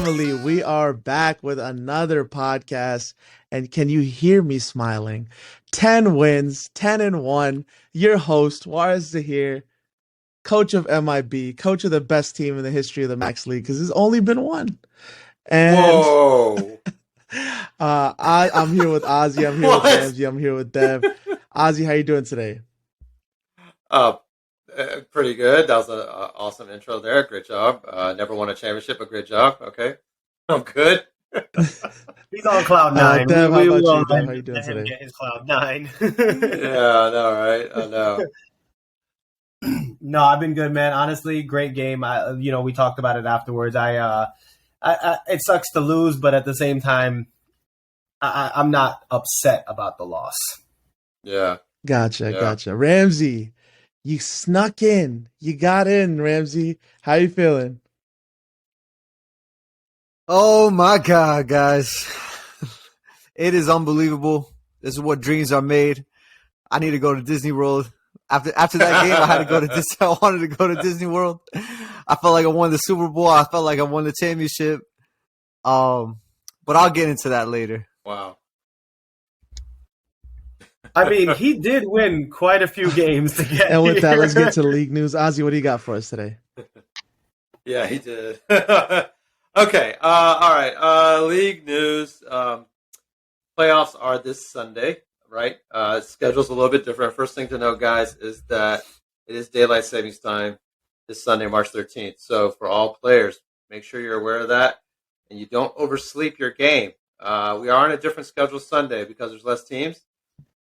family, we are back with another podcast. And can you hear me smiling? 10 wins, 10-1. Your host, Juarez Zahir, coach of MIB, coach of the best team in the history of the Max League, because there's only been one. And Whoa. I'm here with Ozzy, I'm here with Ramsey, I'm here with Dev. Ozzy, how you doing today? Pretty good. That was an awesome intro there. Great job. Never won a championship, but great job. Okay. I'm good. He's on cloud nine. Dev, how about you? Dev, How you doing today? get his cloud nine. Yeah, I know, right? I know. No, I've been good, man. Honestly, great game. We talked about it afterwards. It sucks to lose, but at the same time, I'm not upset about the loss. Yeah. Gotcha. Ramsey, you snuck in. You got in, Ramsey. How you feeling? Oh my God, guys. It is unbelievable. This is what dreams are made. I need to go to Disney World. After that game, I had to go to Disney. I wanted to go to Disney World. I felt like I won the Super Bowl. I felt like I won the championship. But I'll get into that later. Wow. I mean, he did win quite a few games to get And with here. that, let's get to league news. Ozzy, what do you got for us today? Yeah, he did. Okay. All right. League news. Playoffs are this Sunday, right? Schedule's a little bit different. First thing to know, guys, is that it is daylight savings time this Sunday, March 13th. So for all players, make sure you're aware of that and you don't oversleep your game. We are on a different schedule Sunday because there's less teams.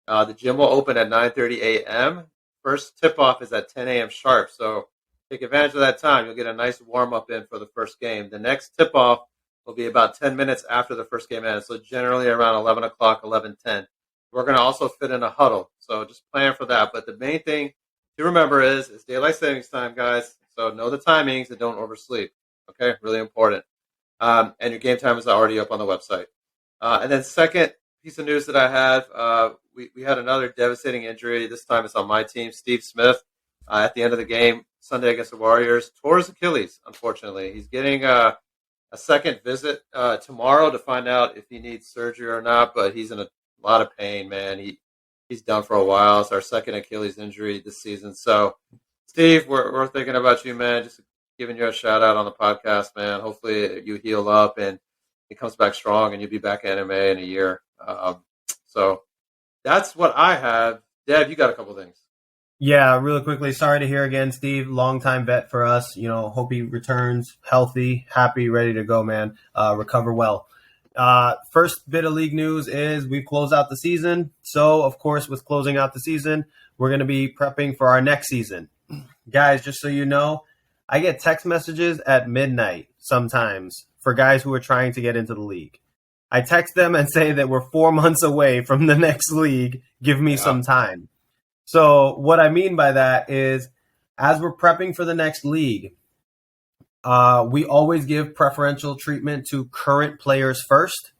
The gym will open at 9:30 a.m. First tip-off is at 10 a.m. sharp. So take advantage of that time. You'll get a nice warm-up in for the first game. The next tip-off will be about 10 minutes after the first game ends. So generally around 11 o'clock, 11:10. We're going to also fit in a huddle. So just plan for that. But the main thing to remember is it's daylight savings time, guys. So know the timings and don't oversleep. Okay? Really important. And your game time is already up on the website. And then second piece of news that I have, we had another devastating injury. This time it's on my team, Steve Smith. At the end of the game, Sunday against the Warriors, tore his Achilles, unfortunately. He's getting a second visit tomorrow to find out if he needs surgery or not, but he's in a lot of pain, man. He's done for a while. It's our second Achilles injury this season. So, Steve, we're thinking about you, man. Just giving you a shout-out on the podcast, man. Hopefully you heal up and he comes back strong and you'll be back at NMAA in a year. So that's what I have. Dev, you got a couple things. Yeah, really quickly. Sorry to hear again, Steve. Longtime vet for us. Hope he returns healthy, happy, ready to go, man. Recover well. First bit of league news is we've closed out the season. So, of course, with closing out the season, we're going to be prepping for our next season. Guys, just so you know, I get text messages at midnight sometimes for guys who are trying to get into the league. I text them and say that we're 4 months away from the next league. Give me some time. So what I mean by that is as we're prepping for the next league, we always give preferential treatment to current players first.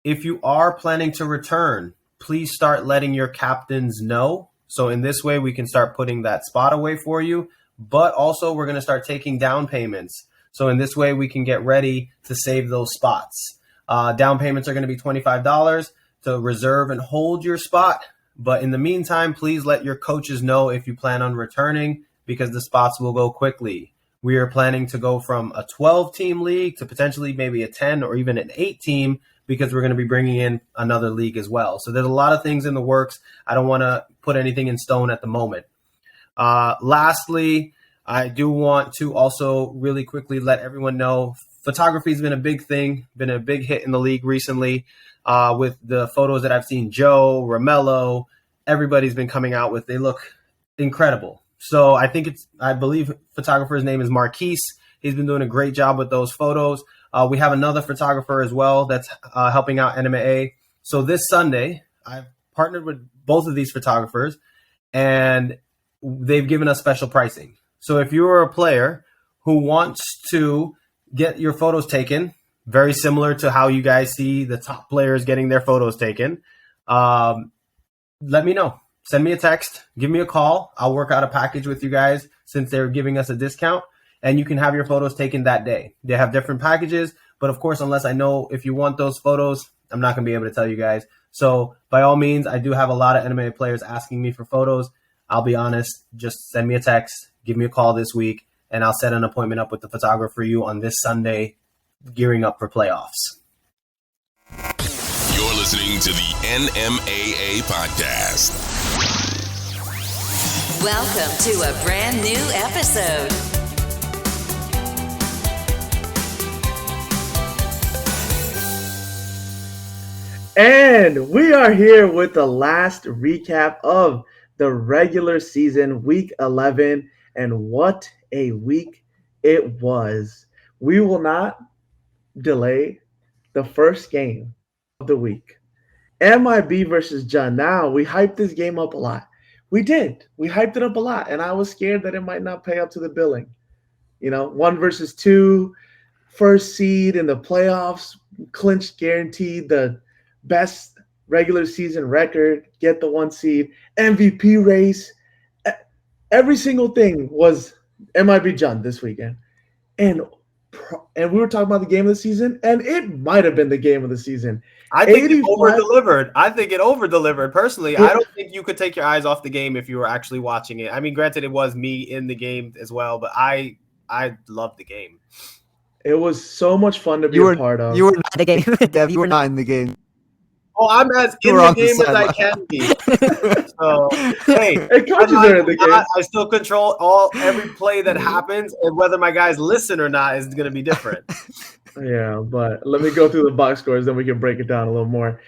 If you are planning to return, please start letting your captains know. So in this way, we can start putting that spot away for you. But also we're going to start taking down payments. So in this way, we can get ready to save those spots. Down payments are going to be $25 to reserve and hold your spot. But in the meantime, please let your coaches know if you plan on returning because the spots will go quickly. We are planning to go from a 12-team league to potentially maybe a 10 or even an 8-team because we're going to be bringing in another league as well. So there's a lot of things in the works. I don't want to put anything in stone at the moment. Lastly, I do want to also really quickly let everyone know photography has been a big thing, been a big hit in the league recently with the photos that I've seen. Joe, Romello, everybody's been coming out with. They look incredible. So I believe photographer's name is Marquise. He's been doing a great job with those photos. We have another photographer as well that's helping out NMAA. So this Sunday, I've partnered with both of these photographers and they've given us special pricing. So if you're a player who wants to get your photos taken, very similar to how you guys see the top players getting their photos taken, let me know. Send me a text, give me a call. I'll work out a package with you guys since they're giving us a discount, and you can have your photos taken that day. They have different packages. But of course, unless I know if you want those photos, I'm not going to be able to tell you guys. So by all means, I do have a lot of NMAA players asking me for photos. I'll be honest, just send me a text, give me a call this week, and I'll set an appointment up with the photographer for you on this Sunday, gearing up for playoffs. You're listening to the NMAA Podcast. Welcome to a brand new episode. And we are here with the last recap of the regular season, week 11. And what a week it was. We will not delay the first game of the week. MIB versus Jun. Now, we hyped this game up a lot. We did. We hyped it up a lot. And I was scared that it might not pay up to the billing. 1 versus 2, first seed in the playoffs, clinched guaranteed the best regular season record, get the 1 seed, MVP race. Every single thing was MIB Jun this weekend. And we were talking about the game of the season, and it might have been the game of the season. I think it over-delivered. Personally, yeah. I don't think you could take your eyes off the game if you were actually watching it. I mean, granted, it was me in the game as well, but I loved the game. It was so much fun to be a part of. You were not in the game, Dev. You were not in the game. Oh, I'm as in the game as I can be. So, hey, coaches are in the game. I still control every play that happens, and whether my guys listen or not is going to be different. Yeah, but let me go through the box scores, then we can break it down a little more.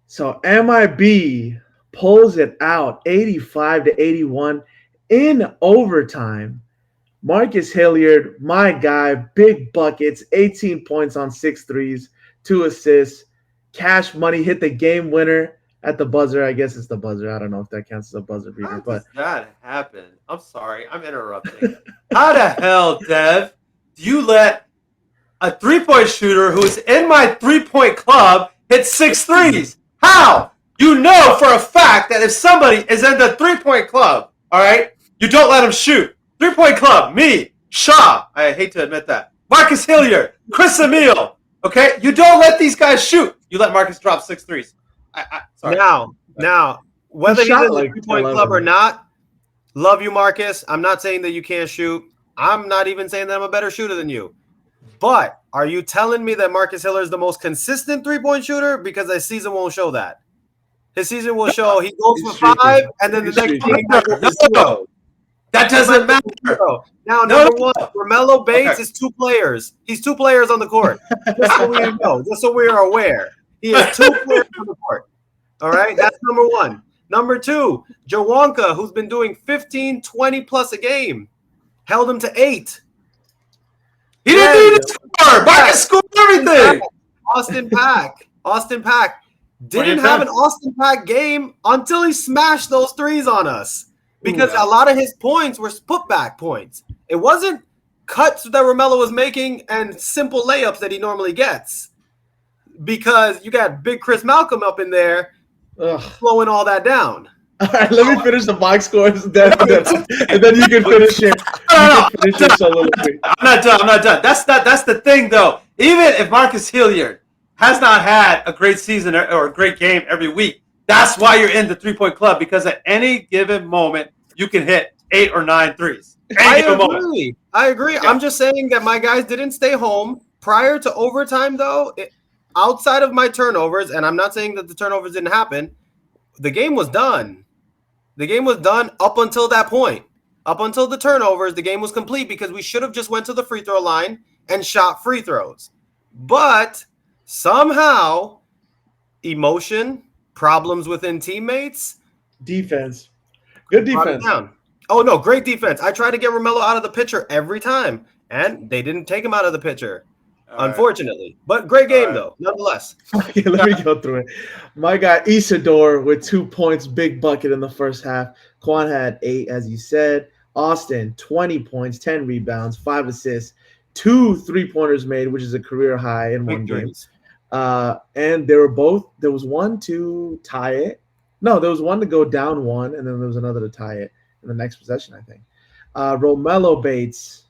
So MIB pulls it out 85-81 in overtime. Marcus Hilliard, my guy, big buckets, 18 points on 6 threes, 2 assists. Cash Money hit the game winner at the buzzer. I guess it's the buzzer. I don't know if that counts as a buzzer beater. How but does that happen? I'm sorry. I'm interrupting. How the hell, Dev, do you let a three-point shooter who's in my three-point club hit 6 threes? How? You know for a fact that if somebody is in the three-point club, all right, you don't let him shoot. Three-point club, me, Shaw, I hate to admit that, Marcus Hilliard, Chris Emile, okay? You don't let these guys shoot. You let Marcus drop 6 threes. Sorry. Now, whether he's in the like three-point club or not, love you, Marcus. I'm not saying that you can't shoot. I'm not even saying that I'm a better shooter than you. But are you telling me that Marcus Hilliard is the most consistent three-point shooter? Because his season won't show that. His season will show he goes for 5, and then the next game he goes for 0. That doesn't matter. Now, number one, Romello Bates is 2 players. He's 2 players on the court. Just so we know, just so we are aware. He has 2 players on the court. All right? That's number one. Number 2, Jawanka, who's been doing 15, 20 plus a game, held him to 8. He didn't need to score. Marcus scored everything. Austin Pack didn't have an Austin Pack game until he smashed those threes on us. Because a lot of his points were putback points. It wasn't cuts that Romello was making and simple layups that he normally gets. Because you got big Chris Malcolm up in there slowing all that down. All right, let me finish the box scores, and then you can finish your soliloquy. I'm not done. That's the thing, though. Even if Marcus Hilliard has not had a great season or a great game every week, that's why you're in the three-point club, because at any given moment, you can hit 8 or 9 threes. I agree. Yeah. I'm just saying that my guys didn't stay home. Prior to overtime, though, outside of my turnovers, and I'm not saying that the turnovers didn't happen, the game was done. The game was done up until that point. Up until the turnovers, the game was complete because we should have just went to the free throw line and shot free throws. But somehow, emotion, problems within teammates. Defense. Good defense. Oh, no, great defense. I tried to get Romello out of the picture every time, and they didn't take him out of the picture, unfortunately. But great game, though, nonetheless. Okay, let me go through it. My guy, Isidore, with 2 points, big bucket in the first half. Quan had 8, as you said. Austin, 20 points, 10 rebounds, 5 assists, 2 3-pointers made, which is a career high in one game. And there was one to tie it. No, there was one to go down 1, and then there was another to tie it in the next possession, I think. Romello Bates.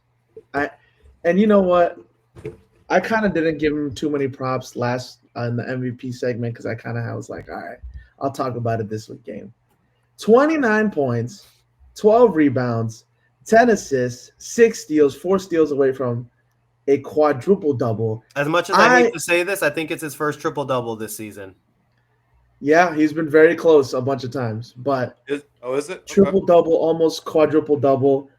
And you know what? I kind of didn't give him too many props last in the MVP segment because I kind of was like, all right, I'll talk about it this week game. 29 points, 12 rebounds, 10 assists, 6 steals, 4 steals away from a quadruple double. As much as I hate to say this, I think it's his first triple double this season. Yeah, he's been very close a bunch of times, but Is it? triple double, almost quadruple double.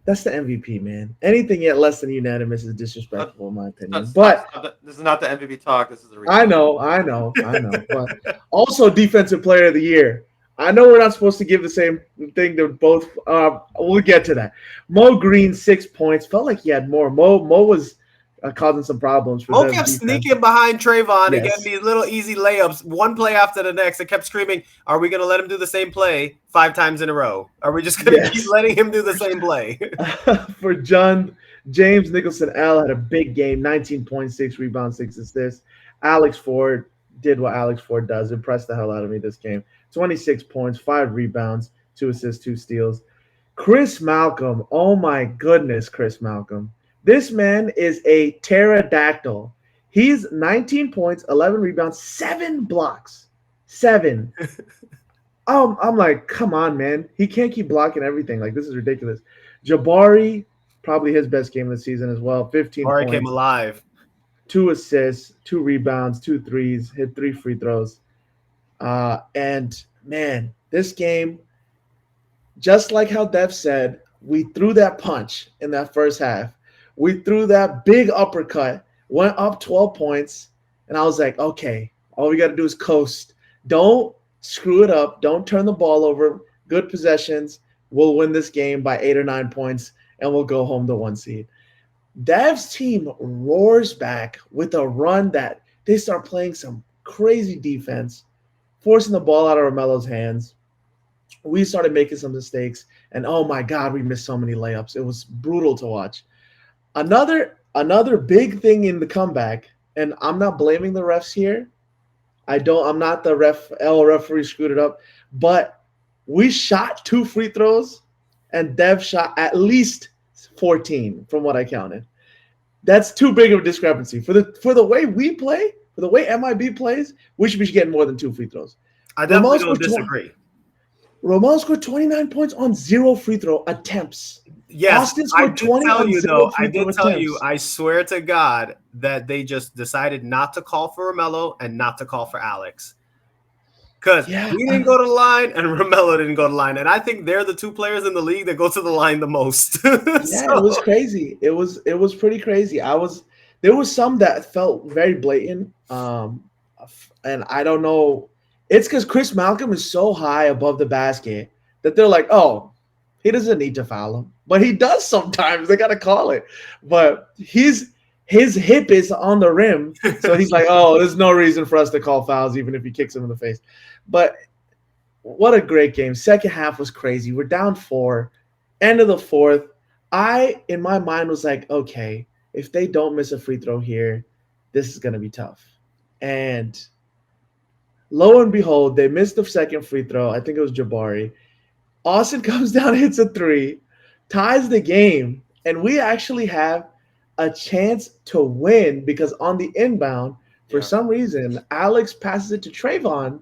That's the MVP, man. Anything yet less than unanimous is disrespectful, in my opinion. This is not the MVP talk. This is the I know. But also defensive player of the year. I know we're not supposed to give the same thing to both. We'll get to that. Mo Green, 6 points. Felt like he had more. Mo was causing some problems for Mo them kept defense. sneaking behind Trayvon and Yes. getting these little easy layups, one play after the next. It kept screaming, are we going to let him do the same play 5 times in a row? Are we just going to keep letting him do the same play? For James Nicholson L had a big game, 19.6 rebounds, 6 assists. Alex Ford did what Alex Ford does, impressed the hell out of me this game. 26 points, 5 rebounds, 2 assists, 2 steals. Chris Malcolm, oh my goodness, Chris Malcolm. This man is a pterodactyl. He's 19 points, 11 rebounds, 7 blocks. 7. I'm like, come on, man. He can't keep blocking everything. Like, this is ridiculous. Jabari, probably his best game of the season as well. 15 Jabari points. came alive. 2 assists, 2 rebounds, 2 threes, hit 3 free throws. And, man, this game, just like how Dev said, we threw that punch in that first half. We threw that big uppercut, went up 12 points, and I was like, okay, all we got to do is coast. Don't screw it up. Don't turn the ball over. Good possessions. We'll win this game by 8 or 9 points, and we'll go home the 1 seed. Dev's team roars back with a run that they start playing some crazy defense, forcing the ball out of Romelo's hands. We started making some mistakes, and oh my God, we missed so many layups. It was brutal to watch. Another big thing in the comeback, and I'm not blaming the refs here. I'm not the referee screwed it up, but we shot 2 free throws, and Dev shot at least 14 from what I counted. That's too big of a discrepancy for the way we play, for the way MIB plays. We should be getting more than 2 free throws. I definitely don't disagree. Ramon scored 29 points on 0 free throw attempts. Yes, Austin scored 20 on 0 free throw attempts. I swear to God that they just decided not to call for Romello and not to call for Alex. Because he didn't go to the line and Romello didn't go to the line. And I think they're the 2 players in the league that go to the line the most. It was crazy. It was pretty crazy. There was some that felt very blatant. And I don't know. It's because Chris Malcolm is so high above the basket that they're like, oh, he doesn't need to foul him. But he does sometimes. They got to call it. But his hip is on the rim. So he's like, oh, there's no reason for us to call fouls even if he kicks him in the face. But what a great game. Second half was crazy. We're down 4. End of the 4th. In my mind, was like, okay, if they don't miss a free throw here, this is going to be tough. And lo and behold, they missed the second free throw. I think it was Jabari. Austin comes down, hits a 3, ties the game, and we actually have a chance to win because on the inbound, for some reason, Alex passes it to Trayvon,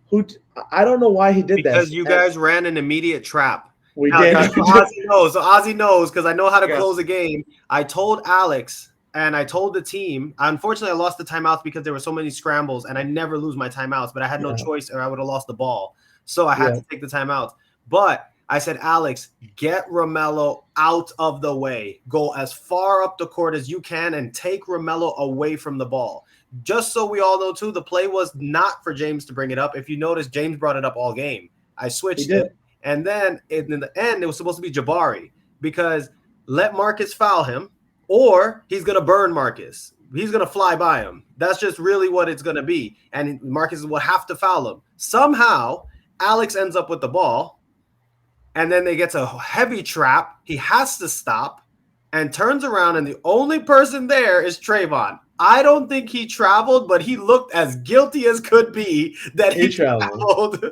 who I don't know why he did that. Because you guys ran an immediate trap. We did. Ozzy knows because I know how to close a game. I told Alex and I told the team. Unfortunately, I lost the timeouts because there were so many scrambles, and I never lose my timeouts, but I had no choice or I would have lost the ball. So I had to take the timeouts. But I said, Alex, get Romello out of the way. Go as far up the court as you can and take Romello away from the ball. Just so we all know, too, the play was not for James to bring it up. If you notice, James brought it up all game. I switched it. And then in the end, it was supposed to be Jabari because let Marcus foul him or he's going to burn Marcus. He's going to fly by him. That's just really what it's going to be. And Marcus will have to foul him. Somehow, Alex ends up with the ball. And then they get a heavy trap. He has to stop and turns around, and the only person there is Trayvon. I don't think he traveled, but he looked as guilty as could be that he traveled.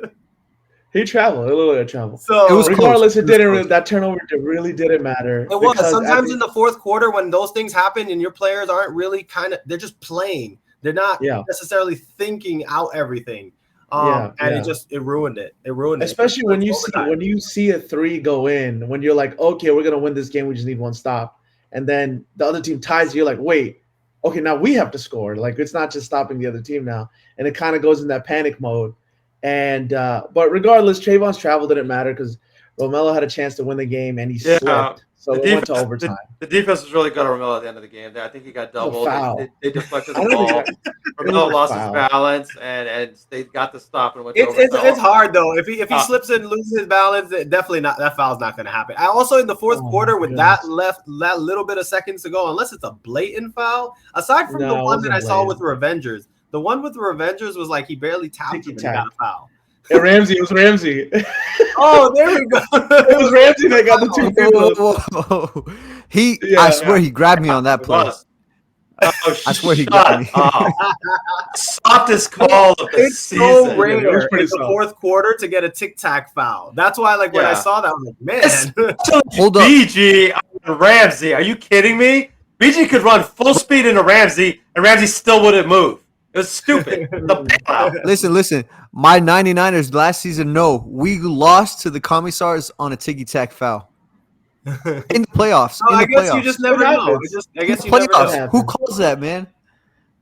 He traveled. A little bit of travel. So It was Regardless, close. that turnover really didn't matter. It was. because Sometimes in the fourth quarter when those things happen and your players aren't really they're just playing. They're not necessarily thinking out everything. It ruined it. It ruined it. Especially when you see a three go in, when you're like, okay, we're gonna win this game, we just need one stop. And then the other team ties, you're like, wait, okay, now we have to score. Like it's not just stopping the other team now. And it kind of goes in that panic mode. And but regardless, Trayvon's travel didn't matter because Romelo had a chance to win the game and he slipped. So it went to overtime. The defense was really good on Romelo at the end of the game. I think he got doubled. They deflected the ball. Romelo lost his balance and they got the stop and went to overtime. It's hard though. If he slips and loses his balance, definitely not. That foul's not going to happen. I also in the fourth quarter with that little bit of seconds to go, unless it's a blatant foul. Aside from the one that I saw with Revengers. The one with the Revengers was like he barely tapped him and got a foul. It was Ramsey. Oh, there we go. It was Ramsey that got the 2 free throws. I swear he grabbed me on that play. I swear he grabbed me. Softest call of the season. So rare in the fourth quarter to get a tic-tac foul. That's why, when I saw that, I was like, man. Hold up. BG on Ramsey. Are you kidding me? BG could run full speed into Ramsey, and Ramsey still wouldn't move. It was stupid. Listen. My 99ers last season, we lost to the Commissars on a ticky-tack foul. In the playoffs. I guess you just never know. I guess you never know. Who calls that, man?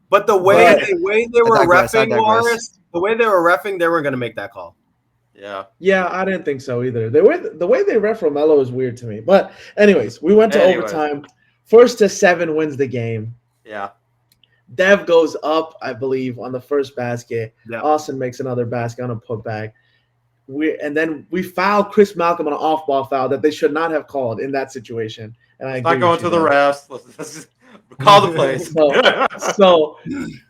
But the way they were reffing, Morris, the way they were reffing, they weren't going to make that call. Yeah, I didn't think so either. The way they ref Romelo is weird to me. But anyways, we went to overtime. 1-7 wins the game. Yeah. Dev goes up, I believe, on the first basket. Yeah. Austin makes another basket on a putback. And then we foul Chris Malcolm on an off-ball foul that they should not have called in that situation. And I agree not going to the refs. Let's just call the plays. So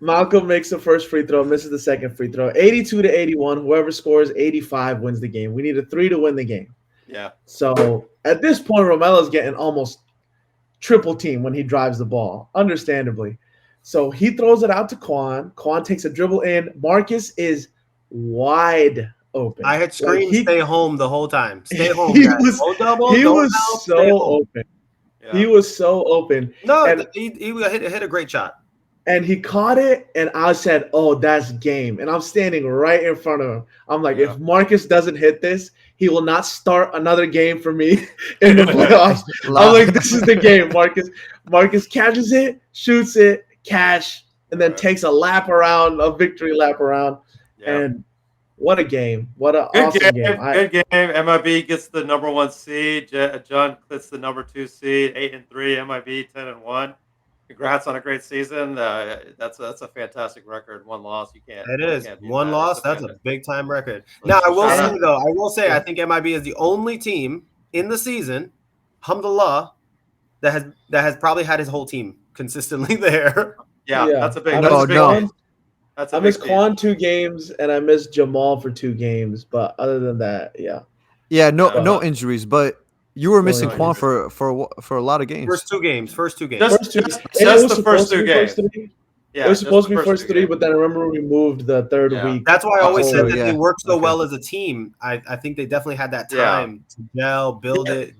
Malcolm makes the first free throw, misses the second free throw. 82-81. Whoever scores 85 wins the game. We need a 3 to win the game. Yeah. So at this point, Romelo's getting almost triple team when he drives the ball, understandably. So he throws it out to Quan. Quan takes a dribble in. Marcus is wide open. I had screamed, stay home the whole time. Stay home, he guys. was so open. Yeah. He was so open. No, and he hit a great shot. And he caught it, and I said, oh, that's game. And I'm standing right in front of him. I'm like, if Marcus doesn't hit this, he will not start another game for me in the playoffs. I'm like, this is the game, Marcus. Marcus catches it, shoots it, cash, and then takes a victory lap around. Yeah. And what a game. What an awesome game. Good game. MIB gets the number 1 seed. John gets the number 2 seed, 8-3. MIB 10-1. Congrats on a great season. That's a fantastic record. 1 loss. You can't. It is. 1 loss. That's a big time record. Now, I will say, I think MIB is the only team in the season, alhamdulillah, that has probably had his whole team consistently there. Yeah. That's a big one. I missed Quan 2 games and I missed Jamal for 2 games, but other than that, no injuries, but you were missing Quan for a lot of games. First two games. Just the first 2 games. Yeah, it was supposed to be first 3, but then I remember we moved the third week. That's why I always said that they worked so well as a team. I think they definitely had that time to gel, build it,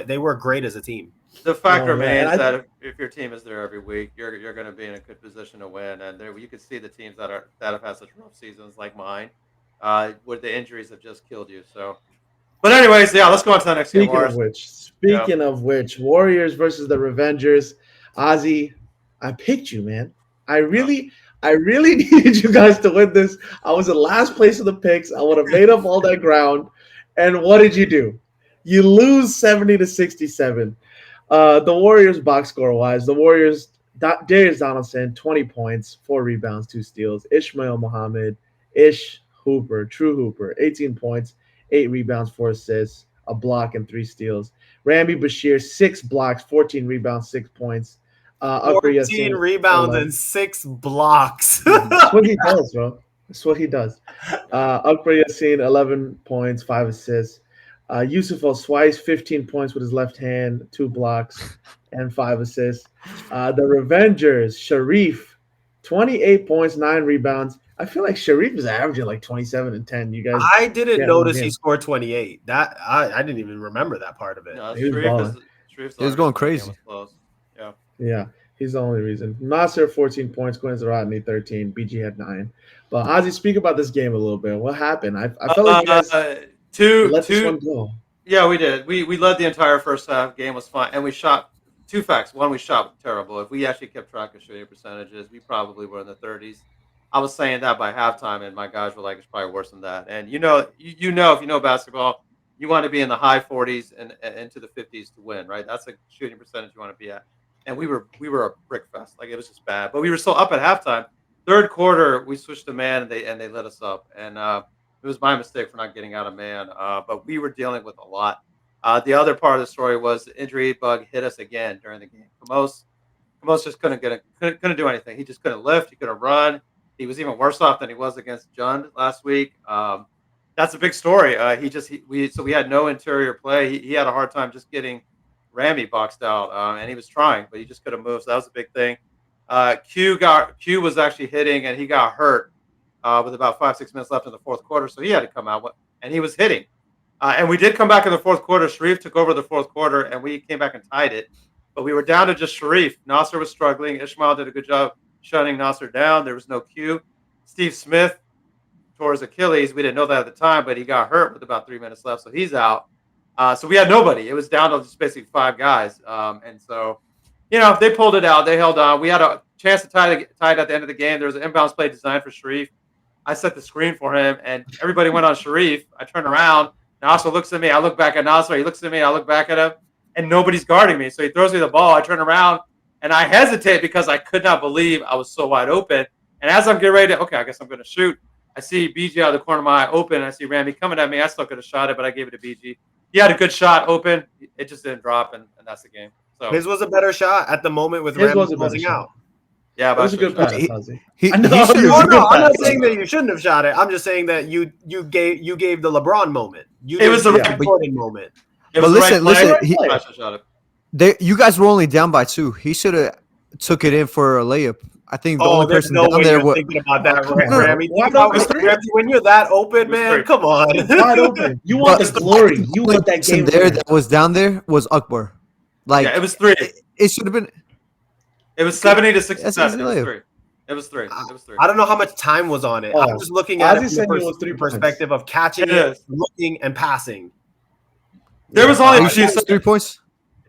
They were great as a team. The fact remains that if your team is there every week, you're going to be in a good position to win. And you can see the teams that have had such rough seasons like mine, where the injuries have just killed you. So, but anyways, let's go on to the next game. Speaking of which, Warriors versus the Revengers. Ozzy, I picked you, man. I really needed you guys to win this. I was in last place of the picks. I would have made up all that ground. And what did you do? You lose 70-67. The Warriors box score wise, the Warriors, Darius Donaldson, 20 points, 4 rebounds, 2 steals. Ishmael Muhammad, True Hooper, 18 points, 8 rebounds, 4 assists, a block, and 3 steals. Rami Bashir, 6 blocks, 14 rebounds, 6 points. 14 rebounds and 6 blocks. That's what he does, bro. That's what he does. Akbar Yassin, 11 points, 5 assists. Yusuf El-Swice, 15 points with his left hand, 2 blocks, and 5 assists. The Revengers, Sharif, 28 points, 9 rebounds. I feel like Sharif is averaging like 27 and 10. You guys, I didn't Yeah, notice yeah. he scored 28. That I didn't even remember that part of it. No, He was Sharif balling. Sharif's He was the going reason the game crazy. was close. Yeah. Yeah, he's the only reason. Nasser 14 points, Quinn Rodney 13, BG had 9. But Ozzy, speak about this game a little bit. What happened? I felt like you guys let this one go. Yeah, we did. We led the entire first half. Game was fine, and we shot. Two facts. One, we shot terrible. If we actually kept track of shooting percentages, we probably were in the 30s. I was saying that by halftime, and my guys were like, "It's probably worse than that." And you know, if you know basketball, you want to be in the high 40s and into the 50s to win, right? That's a shooting percentage you want to be at. And we were a brick fest. Like, it was just bad. But we were still up at halftime. Third quarter, we switched to man, and they let us up. And it was my mistake for not getting out of man. But we were dealing with a lot. The other part of the story was the injury bug hit us again during the game. Kamos just couldn't do anything. He just couldn't lift. He couldn't run. He was even worse off than he was against Jund last week. That's a big story. We had no interior play. He had a hard time just getting Ramy boxed out, and he was trying, but he just couldn't move. So that was a big thing. Q was actually hitting, and he got hurt with about 5-6 minutes left in the fourth quarter, so he had to come out, and he was hitting. And we did come back in the fourth quarter. Sharif took over the fourth quarter, and we came back and tied it. But we were down to just Sharif. Nasser was struggling. Ishmael did a good job shutting Nasser down. There was no Q. Steve Smith tore his Achilles. We didn't know that at the time, but he got hurt with about 3 minutes left, so he's out. So we had nobody. It was down to just basically 5 guys. And so, they pulled it out. They held on. We had a chance to tie it at the end of the game. There was an inbounds play designed for Sharif. I set the screen for him, and everybody went on Sharif. I turned around. Nasser looks at me. I look back at Nasser. He looks at me. I look back at him, and nobody's guarding me. So he throws me the ball. I turn around, and I hesitate because I could not believe I was so wide open. And as I'm getting ready to, I guess I'm going to shoot, I see BG out of the corner of my eye open. And I see Ramy coming at me. I still could have shot it, but I gave it to BG. He had a good shot open. It just didn't drop, and that's the game. So His was a better shot at the moment with Ramy closing out. Yeah, but That was a good pass, He- Ozzy. He, I know, he it was should've- a I'm good not pass. saying that you shouldn't have shot it. I'm just saying that you gave the LeBron moment. It was the right right Jordan moment. it But was the listen, right play. listen, I should have shot it. you guys were only down by 2. He should have took it in for a layup. I think the only There's person no down way there you're was. thinking about that, Come on. Ramy. Why not? When you're that open, was man, three. come on. Wide open. You want the glory. You want that game there winner. that was down there was Akbar. Like Yeah, it was 3. it should have been. It was 70 to That's 67. easy It was layup. 3. It was 3. It was 3. I don't know how much time was on it. Oh, I'm just looking at Ozzy it said from it was 3 the points. perspective of catching It it, is. looking, and passing. There was only Are you two. sure it was 3 points?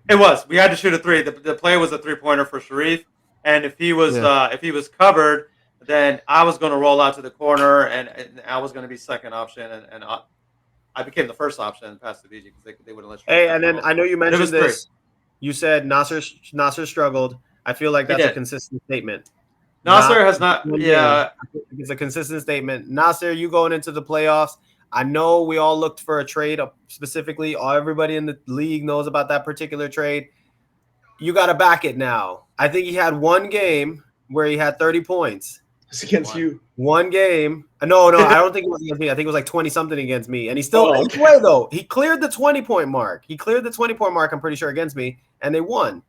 It was. We had to shoot a 3. The play was a 3-pointer for Sharif, and if he was covered, then I was going to roll out to the corner, and I was going to be second option, and I became the first option and passed to BG because they wouldn't let you. Hey, and then I know you mentioned was this. You said Nasser struggled. I feel like He that's a did. consistent statement. Nasser has not. one Yeah, It's a consistent statement. Nasser, you going into the playoffs. I know we all looked for a trade specifically. Everybody in the league knows about that particular trade. You got to back it now. I think he had one game where he had 30 points. It's against you. One game. No, I don't think it was against me. I think it was like 20-something against me. And he still Oh, he played, though. He cleared the 20-point mark. I'm pretty sure, against me, and they won.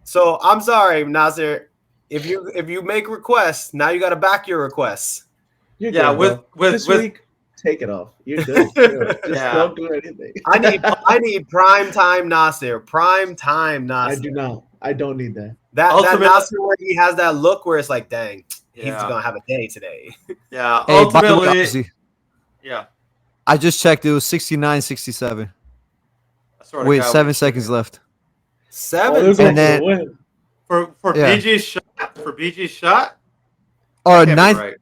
So I'm sorry, Nasser. If you make requests, now you got to back your requests. You're Yeah, good, bro. with- this week, take it off. You're good. Just Yeah. don't do anything. I need prime time Nasser. Prime time I Nasser. do not. I don't need that. That Ultimate- Nasser where he has that look where it's like, dang, he's Yeah. gonna have a day today. yeah. Hey, by the way, Ultimately, Ozzy, yeah. I just checked. It was 69-67 I swear to with God, 7 seconds left. Oh, 7. they're going And then- for the win. for Yeah. BG's shot. Or Can't be ninth. right.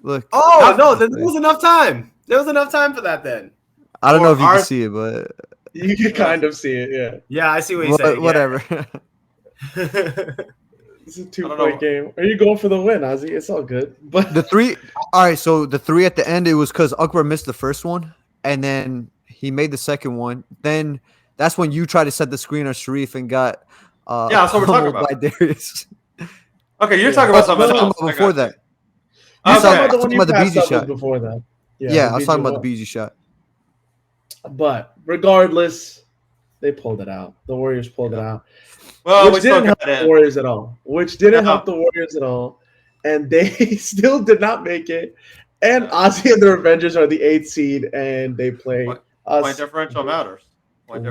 Look, Oh no, there was enough time. There was enough time for that then. I don't know or if you our- can see it, but You can kind of see it, yeah. Yeah, I see what you're saying. yeah. whatever. It's a I don't 2-point know. game. Are you going for the win, Ozzy? It's all good. But The 3. All right, so the 3 at the end, it was because Akbar missed the first one, and then he made the second one. Then that's when you tried to set the screen on Sharif and got Yeah, that's what we're talking pummeled about. by Darius. Okay, you're talking about something no, else. Before that, you Okay. talking about the I'm one talking you about the passed BG up was shot. before that. yeah, I was BG talking about one. the BG shot. But regardless, they pulled it out. The Warriors pulled it out. Well, we Which still didn't help got the it. Warriors at all. Which didn't No. help the Warriors at all. and they still did not make it. And Ozzy and the Revengers are the 8th seed, and they play us. Point differential matters. Point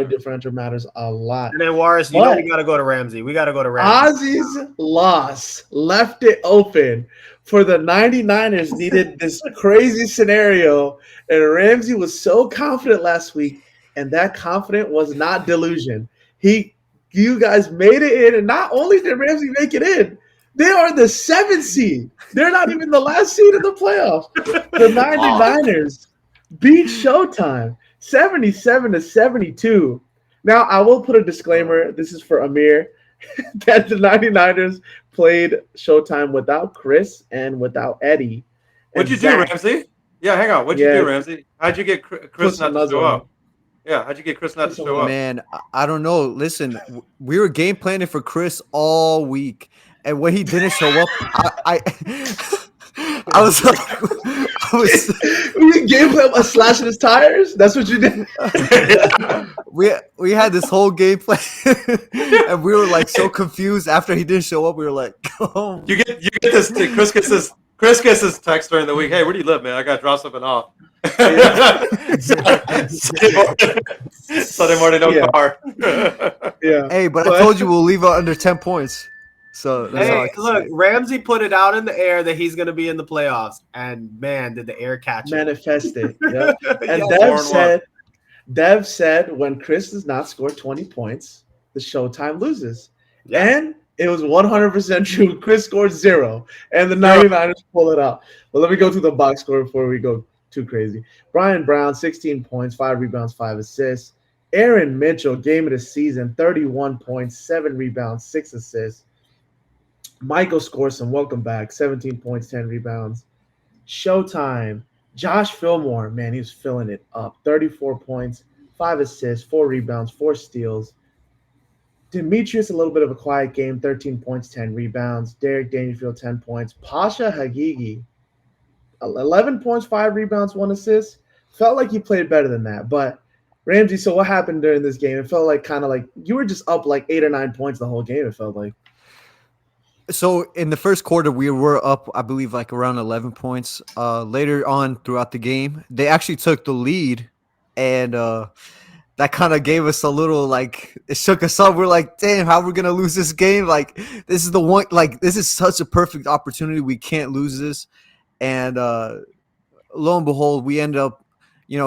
differential matters a lot. And then Warris, we got to go to Ramsey. Ozzy's loss left it open for the 99ers. Needed this crazy scenario, and Ramsey was so confident last week, and that confidence was not delusion. You guys made it in, and not only did Ramsey make it in, they are the 7th seed. They're not even the last seed in the playoffs. The 99ers beat Showtime 77-72. Now, I will put a disclaimer. This is for Amir, that the 99ers played Showtime without Chris and without Eddie. What'd you do, Ramsey? Yeah, hang on. What'd you do, Ramsey? How'd you get Chris not to show up? Yeah, how'd you get Chris not to show up? Man, I don't know. Listen, we were game planning for Chris all week, and when he didn't show up, I was like, you gave him a slash in his tires. That's what you did. we had this whole game plan, and we were like so confused after he didn't show up. We were like, oh. You get this. Chris gets his text during the week. Hey, where do you live, man? I got to drop something off. Sunday morning, no car. Yeah. Hey, but I told you we'll leave out under 10 points. So look, Ramsey put it out in the air that he's going to be in the playoffs, and man, did the air catch it. Manifested. Yeah. And Dev said when Chris does not score 20 points, the Showtime loses. Yeah. And it was 100% true. Chris scored 0, and the 99ers pull it out. But let me go to the box score before we go too crazy. Brian Brown, 16 points, 5 rebounds, 5 assists. Aaron Mitchell, game of the season, 31 points, 7 rebounds, 6 assists. Michael Scorson, welcome back, 17 points, 10 rebounds. Showtime, Josh Fillmore, man, he was filling it up. 34 points, 5 assists, 4 rebounds, 4 steals. Demetrius, a little bit of a quiet game, 13 points, 10 rebounds. Derek Dangerfield, 10 points. Pasha Hagigi, 11 points, 5 rebounds, 1 assist. Felt like he played better than that. But, Ramsey, so what happened during this game? It felt like kind of like you were just up like 8 or 9 points the whole game, it felt like. So in the first quarter, we were up, I believe, like around 11 points. Later on throughout the game, they actually took the lead, and that kind of gave us a little, like, it shook us up. We're like, damn, how are we going to lose this game? Like, this is the one, like, this is such a perfect opportunity. We can't lose this. And lo and behold, we end up,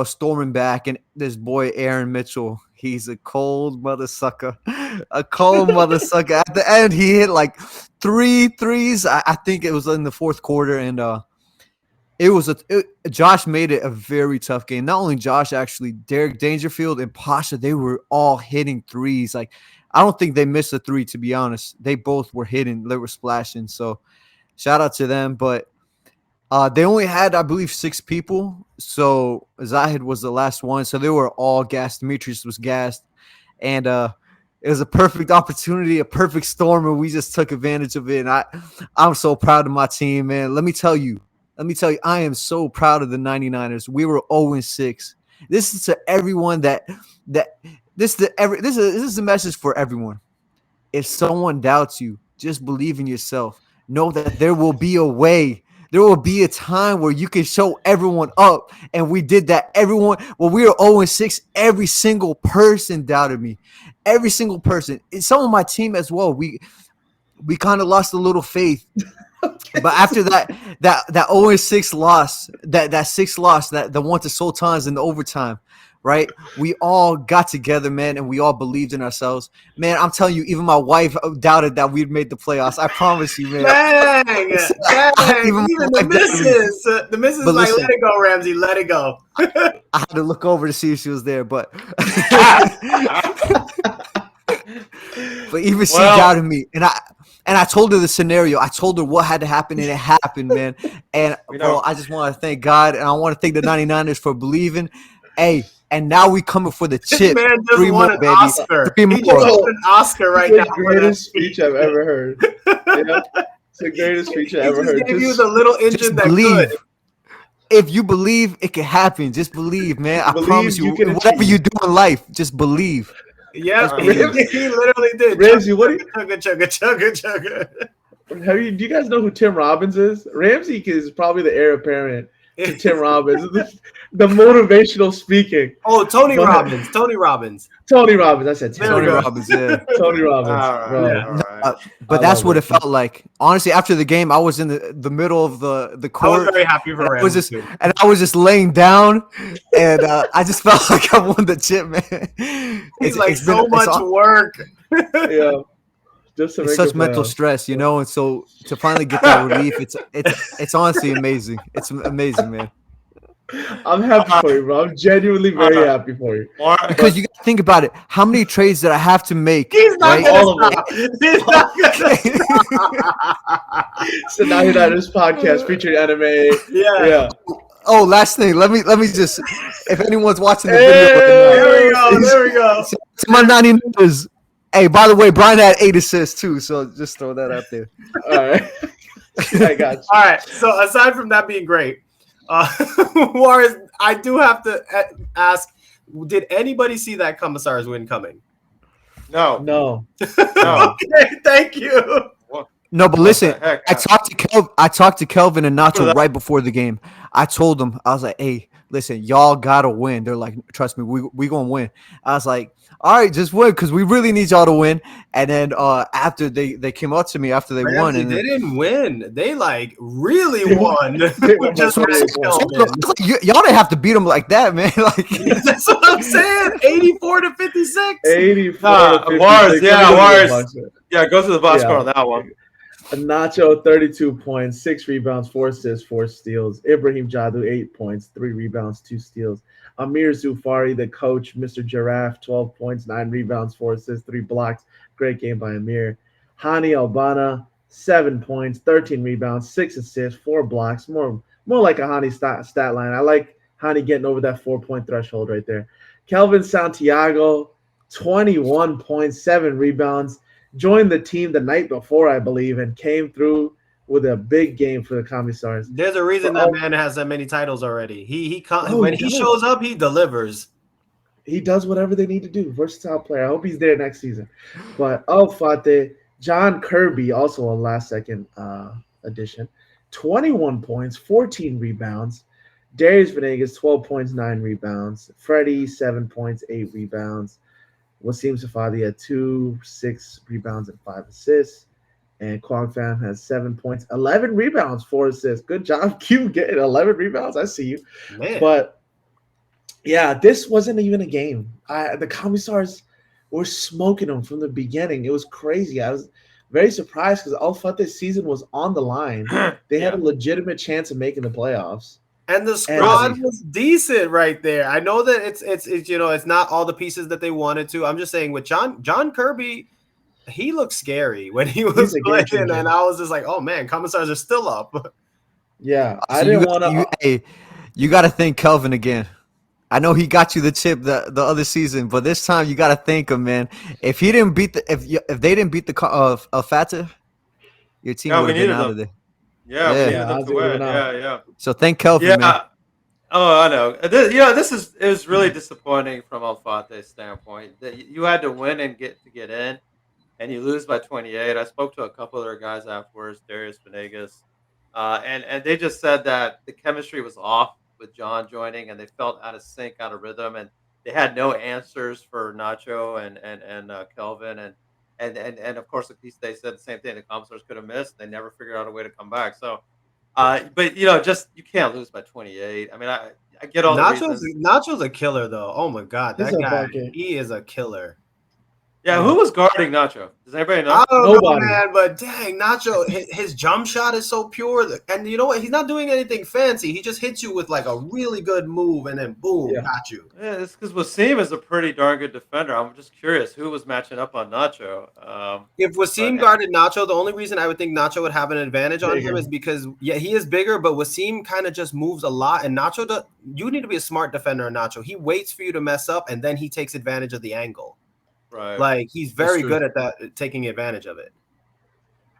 storming back, and this boy, Aaron Mitchell, he's a cold mother sucker. At the end, he hit like 3 threes. I think it was in the fourth quarter, and Josh made it a very tough game. Not only Josh, actually, Derek Dangerfield and Pasha, they were all hitting threes. Like, I don't think they missed a 3, to be honest. They both were hitting, they were splashing. So shout out to them. But they only had, I believe, 6 people. So Zahid was the last one. So they were all gassed. Demetrius was gassed. And it was a perfect opportunity, a perfect storm, and we just took advantage of it. And I'm so proud of my team, man. Let me tell you, I am so proud of the 99ers. We were 0-6. This is to everyone this is a message for everyone. If someone doubts you, just believe in yourself. Know that there will be a way. There will be a time where you can show everyone up. And we did that. We were 0-6. Every single person doubted me. Every single person. And some of my team as well. We kind of lost a little faith. But after that 0-6 loss, that 6th loss, the one to Sultans in the overtime, right? We all got together, man, and we all believed in ourselves. Man, I'm telling you, even my wife doubted that we'd made the playoffs. I promise you, man. Dang! Even the missus is like, let it go, Ramsey, let it go. I had to look over to see if she was there, but even she doubted me, and I told her the scenario. I told her what had to happen, and it happened, man. And bro, I just want to thank God, and I want to thank the 99ers for believing. Hey, and now we coming for the chip. This man just won an Oscar. He just won an Oscar right now. It's the greatest speech I've ever heard. Yeah? It's the greatest speech I've ever heard. Gave you the little engine that could. If you believe, it can happen. Just believe, man. I promise you. Whatever you do in life, just believe. Yeah, he literally did. Ramsey, what do you? Chugga. Do you guys know who Tim Robbins is? Ramsey is probably the heir apparent to Tim Robbins. The motivational speaking. Oh, Tony But- Robbins. Tony Robbins. Tony Robbins. I said There Tony we go. Robbins, yeah. Tony Robbins. All right, bro. Yeah. all right. But I that's love what it. it felt like. Honestly, after the game, I was in the middle of the I was court. very happy for I was Ramsey. just too. and I was just laying down, and I just felt like I won the chip, man. He's like it's been- so it's much on- work. Yeah. Just to It's make such it mental playoffs. stress, you know, and so to finally get that relief, it's honestly amazing. It's amazing, man. I'm happy for you, bro. I'm genuinely very happy for you. Because you got to think about it. How many trades did I have to make? He's not right? gonna All of stop. He's not gonna So now you're on this podcast featuring NMAA. Yeah. Yeah. Oh, last thing. Let me just. If anyone's watching the Hey! video, There we go. There we go. to my 99ers. Hey, by the way, Brian had 8 assists too, so just throw that out there. All right. I got you. All right. So aside from that being great, Juarez, I do have to ask: did anybody see that Commissars win coming? No, No. no. Okay, thank you. No, but listen, What the heck? I talked to Kelvin and Nacho right before the game. I told them, I was like, "Hey, listen, y'all gotta win." They're like, "Trust me, we gonna win." I was like, "All right, just win because we really need y'all to win." And then after they came up to me after they won, Ramsey, and they didn't win. They like really They won. won Just by with 48 points. I was like, y'all didn't have to beat them like that, man. Like, That's what I'm saying. 84 to 56. 84. Nah, to 56. Warriors, yeah, Warriors. Warriors. Yeah, go to the box Yeah. score on that one. Nacho, 32 points, 6 rebounds, 4 assists, 4 steals. Ibrahim Jadu, 8 points, 3 rebounds, 2 steals. Amir Zufari, the coach, Mr. Giraffe, 12 points, 9 rebounds, 4 assists, 3 blocks. Great game by Amir. Hani Albana, 7 points, 13 rebounds, 6 assists, 4 blocks. More like a Hani stat line. I like Hani getting over that 4-point threshold right there. Kelvin Santiago, 21 points, 7 rebounds. Joined the team the night before, I believe, and came through with a big game for the Commissars. There's a reason that man has that many titles already. When he does. shows up, he delivers. He does whatever they need to do. Versatile player. I hope he's there next season. But Fate, John Kirby, also a last-second addition, 21 points, 14 rebounds. Darius Venegas, 12 points, 9 rebounds. Freddie, 7 points, 8 rebounds. Wasim Safadi had 2, 6 rebounds, and 5 assists. And Kwang Pham has 7 points, 11 rebounds, 4 assists. Good job, Q, getting 11 rebounds. I see you. Man. But, yeah, this wasn't even a game. The Commissars were smoking them from the beginning. It was crazy. I was very surprised because Al Fateh's season was on the line. They had a legitimate chance of making the playoffs. And the squad was decent right there. I know that it's it's not all the pieces that they wanted to. I'm just saying with John Kirby, he looked scary when he was playing, and I was just like, oh man, Commissars are still up. Yeah, so I didn't want to. You got to thank Kelvin again. I know he got you the chip the other season, but this time you got to thank him, man. If he didn't beat if they didn't beat the Fateh, your team would have been out of there. Yeah, we needed them to win. out. Yeah. So thank Kelvin, man. Oh, I know. It was really disappointing from Al Fateh's standpoint. You had to win and get in, and you lose by 28. I spoke to a couple of their guys afterwards, Darius Venegas, and they just said that the chemistry was off with John joining, and they felt out of sync, out of rhythm, and they had no answers for Nacho and Kelvin and of course, they said the same thing. The Commissars could have missed. They never figured out a way to come back. So, but just you can't lose by 28. I mean, I get all the reasons. Nacho's a killer, though. Oh my god, that guy, he is a killer. Yeah, who was guarding Nacho? Does anybody know? I don't Nobody. know, man, but dang, Nacho, his jump shot is so pure. And you know what? He's not doing anything fancy. He just hits you with like a really good move, and then boom, got you. Yeah, it's because Wasim is a pretty darn good defender. I'm just curious who was matching up on Nacho. If Wasim guarded Nacho, the only reason I would think Nacho would have an advantage on him is because, he is bigger, but Wasim kind of just moves a lot. And Nacho, you need to be a smart defender on Nacho. He waits for you to mess up, and then he takes advantage of the angle. Right. Like, he's very good at that, taking advantage of it.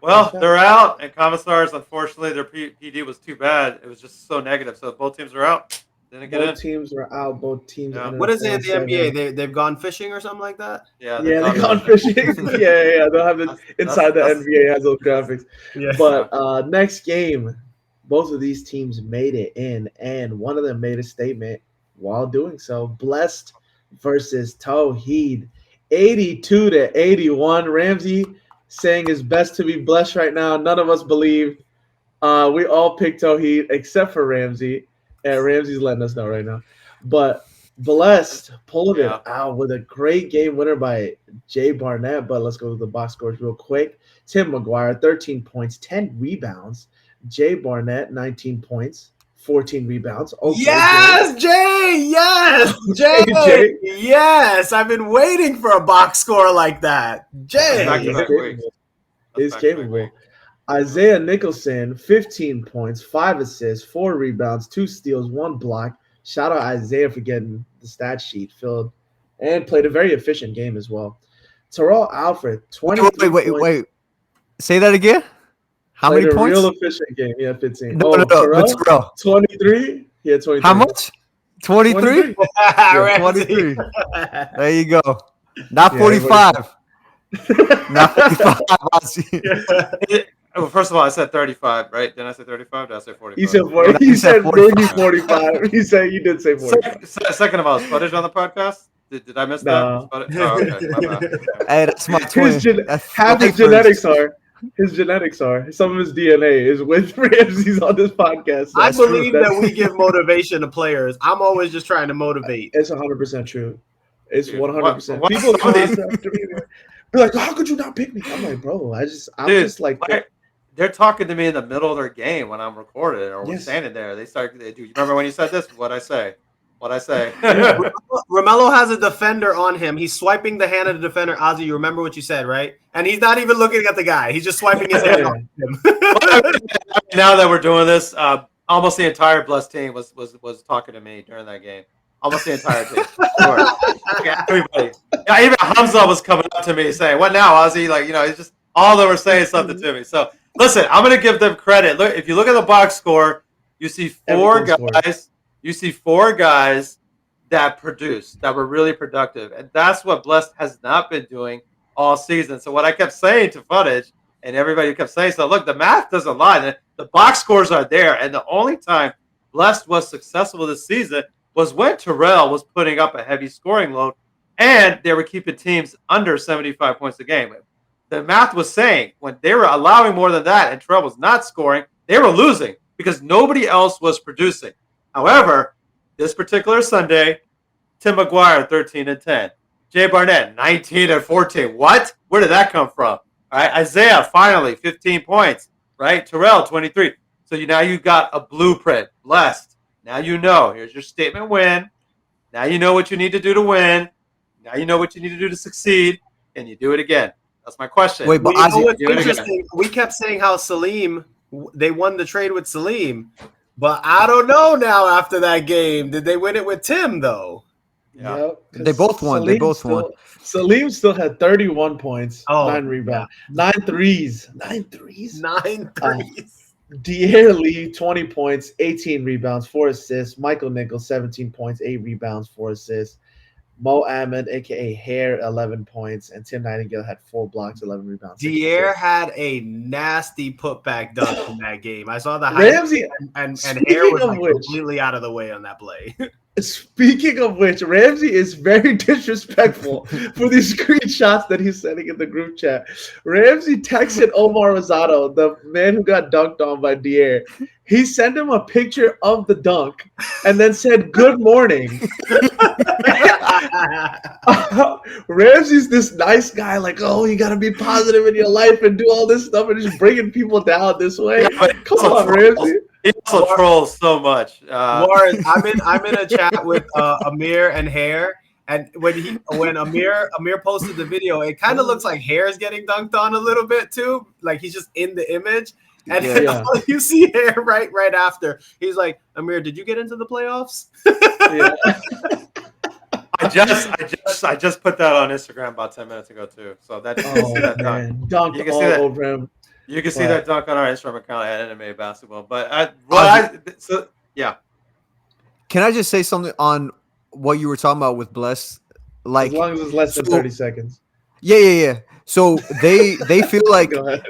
Well, they're out, and Commissars, unfortunately, their PD was too bad. It was just so negative. So both teams are out. Didn't get in. Both teams were out. Both teams. Yeah. ended What up is it in the 4-7. NBA? They've gone fishing or something like that? Yeah, Yeah, they gone fishing. yeah. They'll have it inside the NBA has those graphics. Yeah. But next game, both of these teams made it in, and one of them made a statement while doing so. Blessed versus Tawhid, 82-81. Ramsey saying it's best to be blessed right now. None of us believed. We all picked Tawhid except for Ramsey, and Ramsey's letting us know right now. But Blessed pulled it out with a great game winner by Jay Barnett. But let's go to the box scores real quick. Tim McGuire, 13 points, 10 rebounds. Jay Barnett, 19 points, 14 rebounds. Okay, Yes, Jay. Yes, Jay. Jay. Yes, I've been waiting for a box score like that. Jay. He's capable. Isaiah Nicholson, 15 points, 5 assists, 4 rebounds, 2 steals, 1 block. Shout out Isaiah for getting the stat sheet filled and played a very efficient game as well. Terrell Alfred, 20. Wait. Say that again. How Played many a points? real efficient game. Yeah, 15. No. Terrell, 23. Yeah, 23. How much? 23? 23. There you go. Not 45. Not 45. Well, first of all, I said 35, right? Didn't I say 35? Did I say 45? He said 40. He said maybe 45. He said you did say 45. Second of all, is footage on the podcast? Did I miss No. that? Oh, okay. My bad. Hey, that's my twin. Half his genetics are. His genetics are. Some of his DNA is with Ramsey's on this podcast. I believe that we give motivation to players. I'm always just trying to motivate. It's 100% true. It's 100%. What People some of these- after me. Be like, how could you not pick me? I'm like, bro, I'm just like. They're talking to me in the middle of their game when I'm recording or we're Yes. standing there. They do you remember when you said this? What'd I say? Romello has a defender on him. He's swiping the hand of the defender. Ozzy, you remember what you said, right? And he's not even looking at the guy. He's just swiping his hand on him. Now that we're doing this, almost the entire Blessed team was talking to me during that game. Almost the entire team. Yeah, everybody. Yeah, even Hamza was coming up to me saying, "What now, Ozzy?" Like, it's just all of them were saying something to me. So listen, I'm going to give them credit. Look, if you look at the box score, you see four guys. You see 4 guys that produced, that were really productive. And that's what Blessed has not been doing all season. So what I kept saying to Footage and everybody kept saying, so look, the math doesn't lie. The box scores are there. And the only time Blessed was successful this season was when Terrell was putting up a heavy scoring load and they were keeping teams under 75 points a game. The math was saying when they were allowing more than that and Terrell was not scoring, they were losing because nobody else was producing. However, this particular Sunday, Tim McGuire, 13-10. Jay Barnett, 19-14. What? Where did that come from? All right, Isaiah, finally, 15 points. Right? Terrell, 23. So now you got a blueprint. Blessed. Now you know. Here's your statement win. Now you know what you need to do to win. Now you know what you need to do to succeed. And you do it again. That's my question. Wait, but what's interesting? We kept saying how Salim, they won the trade with Salim. But I don't know now after that game. Did they win it with Tim, though? Yeah. They both won. Salim still had 31 points, 9 rebounds, 9 threes. 9 threes? 9 threes. Dier Lee, 20 points, 18 rebounds, 4 assists. Michael Nichols, 17 points, 8 rebounds, 4 assists. Mo Ahmed, a.k.a. Hare, 11 points. And Tim Nightingale had 4 blocks, 11 rebounds. Dier had a nasty putback dunk in that game. I saw the Ramsey, and Hare was completely out of the way on that play. Speaking of which, Ramsey is very disrespectful for these screenshots that he's sending in the group chat. Ramsey texted Omar Rosado, the man who got dunked on by Dier. He sent him a picture of the dunk and then said, "Good morning." Ramsey's this nice guy, like, oh, you got to be positive in your life and do all this stuff and just bringing people down this way. Yeah, come on, Ramsey. He also trolls so much. Warren, I'm in a chat with Amir and Hare, and when Amir posted the video, it kind of looks like Hare's getting dunked on a little bit too, like he's just in the image. And you see Hare right after. He's like, Amir, did you get into the playoffs? I just put that on Instagram about 10 minutes ago too. So that dunked all over him. You can see that dunk on our Instagram account at NMAA Basketball. But Can I just say something on what you were talking about with Bless? Like, As long as it's less than 30 seconds. Yeah. So they feel like Go ahead.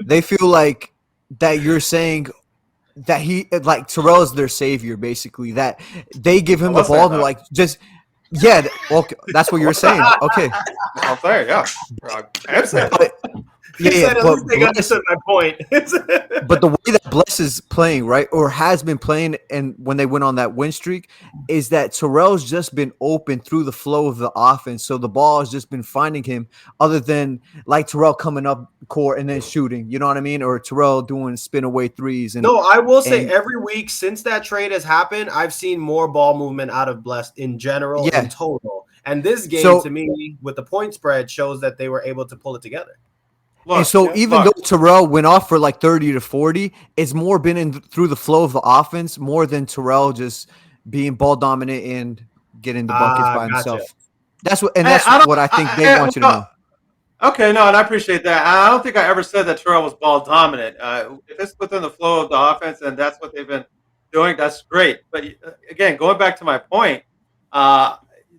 that you're saying that he like Terrell is their savior, basically. That they give him the ball and like just okay, that's what you're saying. Okay. I'm saying, yeah. I'm saying. At least they understood my point. But the way that Bless is playing, right, or has been playing, and when they went on that win streak, is that Terrell's just been open through the flow of the offense. So the ball has just been finding him, other than like Terrell coming up court and then shooting. You know what I mean? Or Terrell doing spin away threes. And no, I will say every week since that trade has happened, I've seen more ball movement out of Bless in general and total. And this game, to me, with the point spread, shows that they were able to pull it together. Look, and so even though Terrell went off for like 30 to 40, it's more been through the flow of the offense more than Terrell just being ball dominant and getting the buckets by himself. That's what I think they want you to know. Okay, no, and I appreciate that. I don't think I ever said that Terrell was ball dominant. If it's within the flow of the offense and that's what they've been doing, that's great. But again, going back to my point,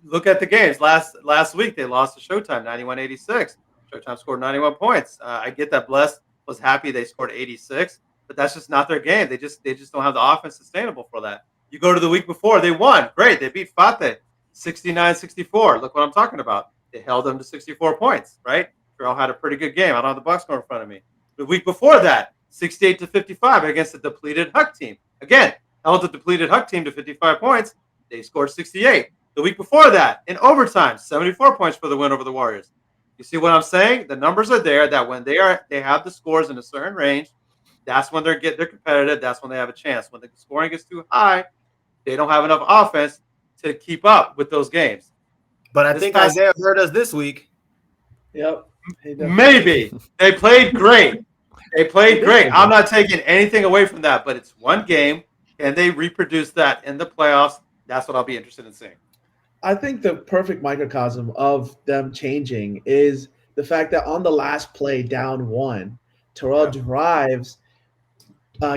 look at the games. Last week they lost to Showtime 91-86. Showtime scored 91 points. I get that Bless was happy they scored 86, but that's just not their game. They just don't have the offense sustainable for that. You go to the week before, they won. Great. They beat Fate 69-64. Look what I'm talking about. They held them to 64 points, right? Terrell had a pretty good game. I don't have the box score in front of me. The week before that, 68-55 against the depleted Huck team. Again, held the depleted Huck team to 55 points. They scored 68. The week before that, in overtime, 74 points for the win over the Warriors. You see what I'm saying? The numbers are there that when they have the scores in a certain range, that's when they're competitive. That's when they have a chance. When the scoring gets too high, they don't have enough offense to keep up with those games. But I think Isaiah hurt us this week. Yep. Maybe. They played great. I'm not taking anything away from that, but it's one game. Can they reproduce that in the playoffs? That's what I'll be interested in seeing. I think the perfect microcosm of them changing is the fact that on the last play, down one, Terrell drives,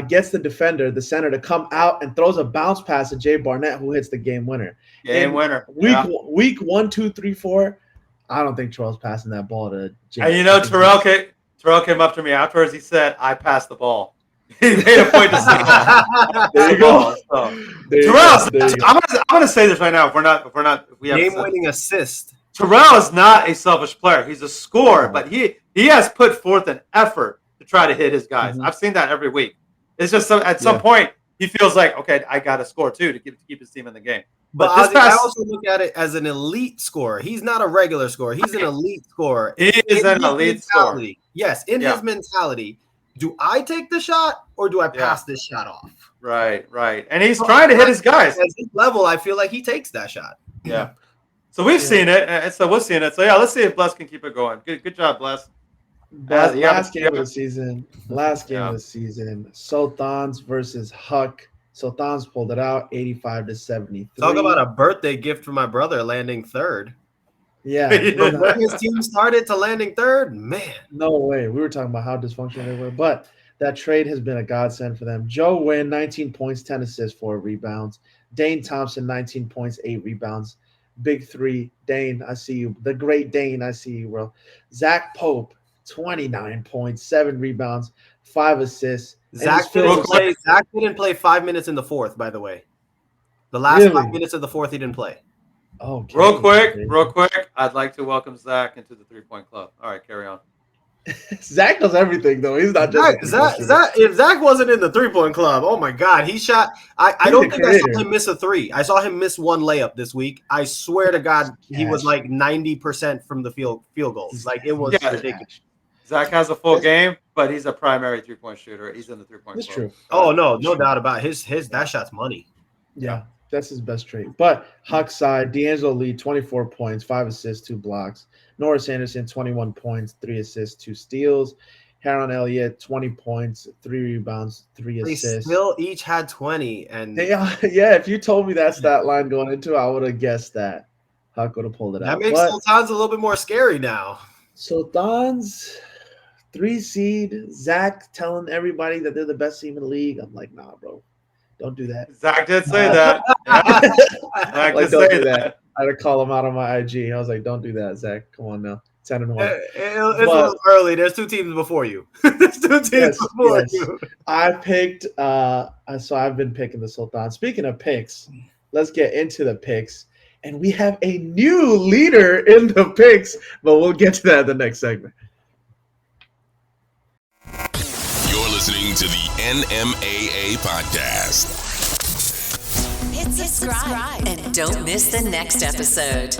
gets the defender, the center, to come out and throws a bounce pass to Jay Barnett, who hits the game winner. Week 1, 2, 3, 4. I don't think Terrell's passing that ball to Jay. And Terrell came up to me afterwards. He said, "I passed the ball." He made a point to say, "There you go." Terrell, I'm gonna say this right now. If we have game-winning assist. Terrell is not a selfish player. He's a scorer, but he has put forth an effort to try to hit his guys. I've seen that every week. It's just at some point he feels like, okay, I got to score too to keep his team in the game. But I also look at it as an elite scorer. He's not a regular scorer. He's an elite scorer. He is an elite scorer. Yes, in his mentality. Do I take the shot or do I pass this shot off? Right. And he's trying to hit his guys. At this level, I feel like he takes that shot. Yeah. So we've seen it, and so we're seeing it. So let's see if Bless can keep it going. Good job, Bless. Last game of the season. Sultans versus Huck. Sultans pulled it out 85-73. Talk about a birthday gift for my brother landing third. Yeah. When his team started to landing third, man. No way. We were talking about how dysfunctional they were, but that trade has been a godsend for them. Joe Wynn, 19 points, 10 assists, 4 rebounds. Dane Thompson, 19 points, 8 rebounds. Big three. Dane, I see you. The great Dane, I see you, bro. Zach Pope, 29 points, 7 rebounds, 5 assists. Zach didn't play 5 minutes in the fourth, by the way. The last 5 minutes of the fourth, he didn't play. Okay. Real quick, I'd like to welcome Zach into the 3-point club. All right, carry on. Zach does everything, though. He's not just if Zach wasn't in the 3-point club, oh my God, he shot. I don't think I saw him miss a 3. I saw him miss 1 layup this week. I swear to God, he was like 90% from the field goals. Like it was ridiculous. Zach has a full game, but he's a primary 3-point shooter. He's in the 3-point club. That's true. Oh no doubt about it. His that shot's money. Yeah. That's his best trait. But Huck's side, D'Angelo Lee, 24 points, 5 assists, 2 blocks. Norris Anderson, 21 points, 3 assists, 2 steals. Haron Elliott, 20 points, 3 rebounds, 3 assists. They still each had 20. And if you told me that stat line going into it, I would have guessed that. Huck would have pulled it out. That makes Sultans a little bit more scary now. Sultans, 3 seed. Zach telling everybody that they're the best team in the league. I'm like, nah, bro. Don't do that. Zach did say that. Yeah. Zach Like, did don't say do that. that. I had to call him out on my IG. I was like, don't do that, Zach. Come on now. 10-1. It's a little early. There's 2 teams before you. There's 2 teams before you. I picked so I've been picking the Sultan. Speaking of picks, let's get into the picks. And we have a new leader in the picks, but we'll get to that in the next segment. You're listening to the NMAA Podcast. Hit subscribe and don't miss the next episode.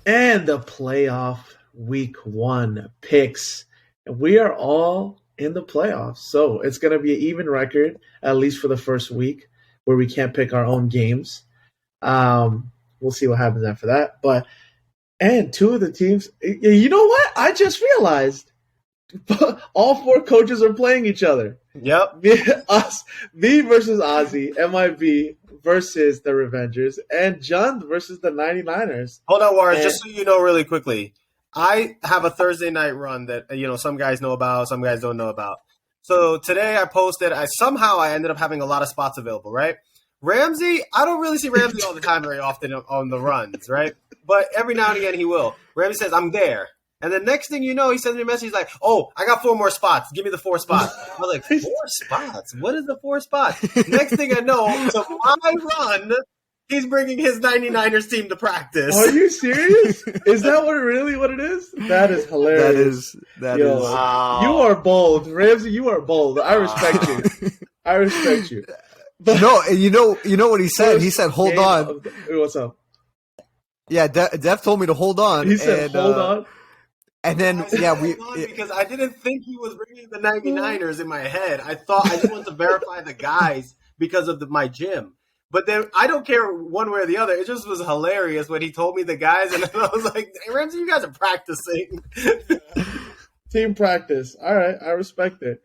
And the playoff week 1 picks. And we are all in the playoffs. So it's going to be an even record, at least for the first week, where we can't pick our own games. We'll see what happens after that. And 2 of the teams, you know what? I just realized all 4 coaches are playing each other. Yep. Me versus Ozzy, MIB versus the Revengers, and John versus the 99ers. Hold on, Warren. Just so you know really quickly, I have a Thursday night run that some guys know about, some guys don't know about. So today I posted, I ended up having a lot of spots available, right? Ramsey, I don't really see Ramsey all the time very often on the runs, right? But every now and again he will. Ramsey says, I'm there. And the next thing you know, he sends me a message. He's like, oh, I got 4 more spots. Give me the 4 spots. I'm like, 4 spots? What is the 4 spots? Next thing I know, to my run, he's bringing his 99ers team to practice. Are you serious? Is that what it is? That is hilarious. That is. Wow. You are bold. Ramsey, you are bold. I respect you. I respect you. But No, and you know what he said? He said, hold on. What's up? Yeah, Dev told me to hold on. He said, hold on. And then, Because I didn't think he was bringing the 99ers in my head. I just wanted to verify the guys because of my gym. But then I don't care one way or the other. It just was hilarious when he told me the guys, and I was like, hey, Ramsey, you guys are practicing. Team practice. All right. I respect it.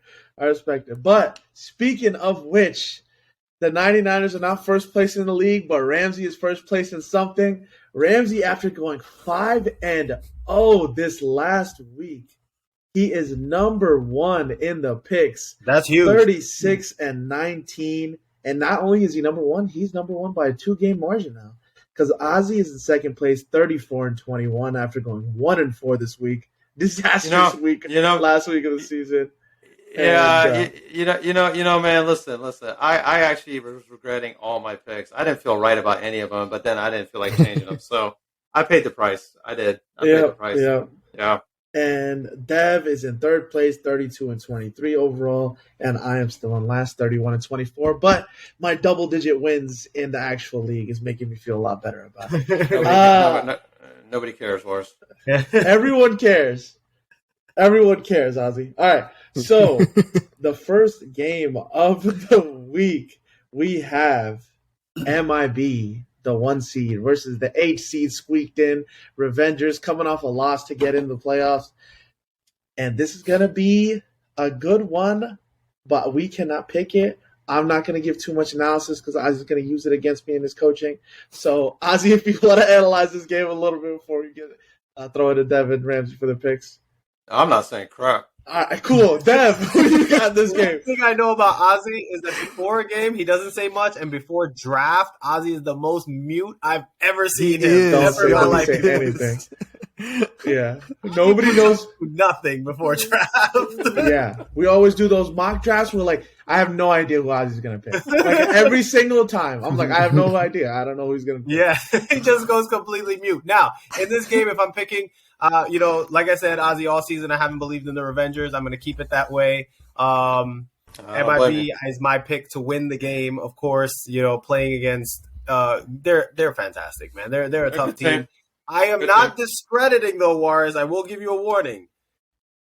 But speaking of which, the 99ers are not first place in the league, but Ramsey is first place in something. Ramsey, after going 5-0 this last week, he is number 1 in the picks. That's huge. 36-19. And not only is he number 1, he's number 1 by a 2-game margin now. Because Ozzy is in second place, 34-21 after going 1-4 this week. Disastrous week last week of the season. Yeah, man. Listen. I actually was regretting all my picks. I didn't feel right about any of them, but then I didn't feel like changing them. So I paid the price. I did. I paid the price. Yeah. And Dev is in third place, 32-23 overall, and I am still in last, 31-24. But my double-digit wins in the actual league is making me feel a lot better about it. Nobody cares, Horace. Everyone cares. Everyone cares, Ozzy. All right. So the first game of the week, we have MIB, the 1 seed, versus the 8 seed squeaked in Revengers, coming off a loss to get in the playoffs. And this is going to be a good one, but we cannot pick it. I'm not going to give too much analysis because Ozzy's going to use it against me in his coaching. So, Ozzy, if you want to analyze this game a little bit before we get it, throw it to Devin Ramsey for the picks. I'm not saying crap. All right, cool. Dev, who do you got this game? The thing I know about Ozzy is that before a game, he doesn't say much, and before draft, Ozzy is the most mute I've ever seen him. Ever in my life. Say anything. Yeah. Nobody knows nothing before draft. Yeah. We always do those mock drafts. We're like, I have no idea who Ozzy's going to pick. Like every single time. I'm like, I have no idea. I don't know who he's going to pick. Yeah. He just goes completely mute. Now, in this game, if I'm picking, like I said, Ozzy, all season, I haven't believed in the Revengers. I'm going to keep it that way. MIB is my pick to win the game, of course, playing against they're fantastic, man. They're a tough team. I am not discrediting, though, Warriors. I will give you a warning.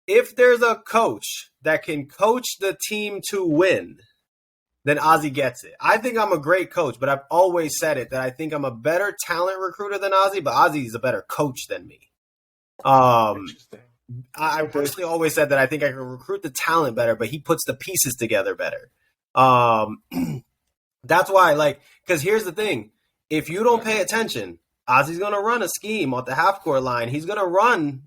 If there's a coach that can coach the team to win, then Ozzy gets it. I think I'm a great coach, but I've always said it, that I think I'm a better talent recruiter than Ozzy, but Ozzy is a better coach than me. I personally always said that I think I can recruit the talent better, but he puts the pieces together better. That's why, because here's the thing. If you don't pay attention, Ozzy's going to run a scheme off the half-court line. He's going to run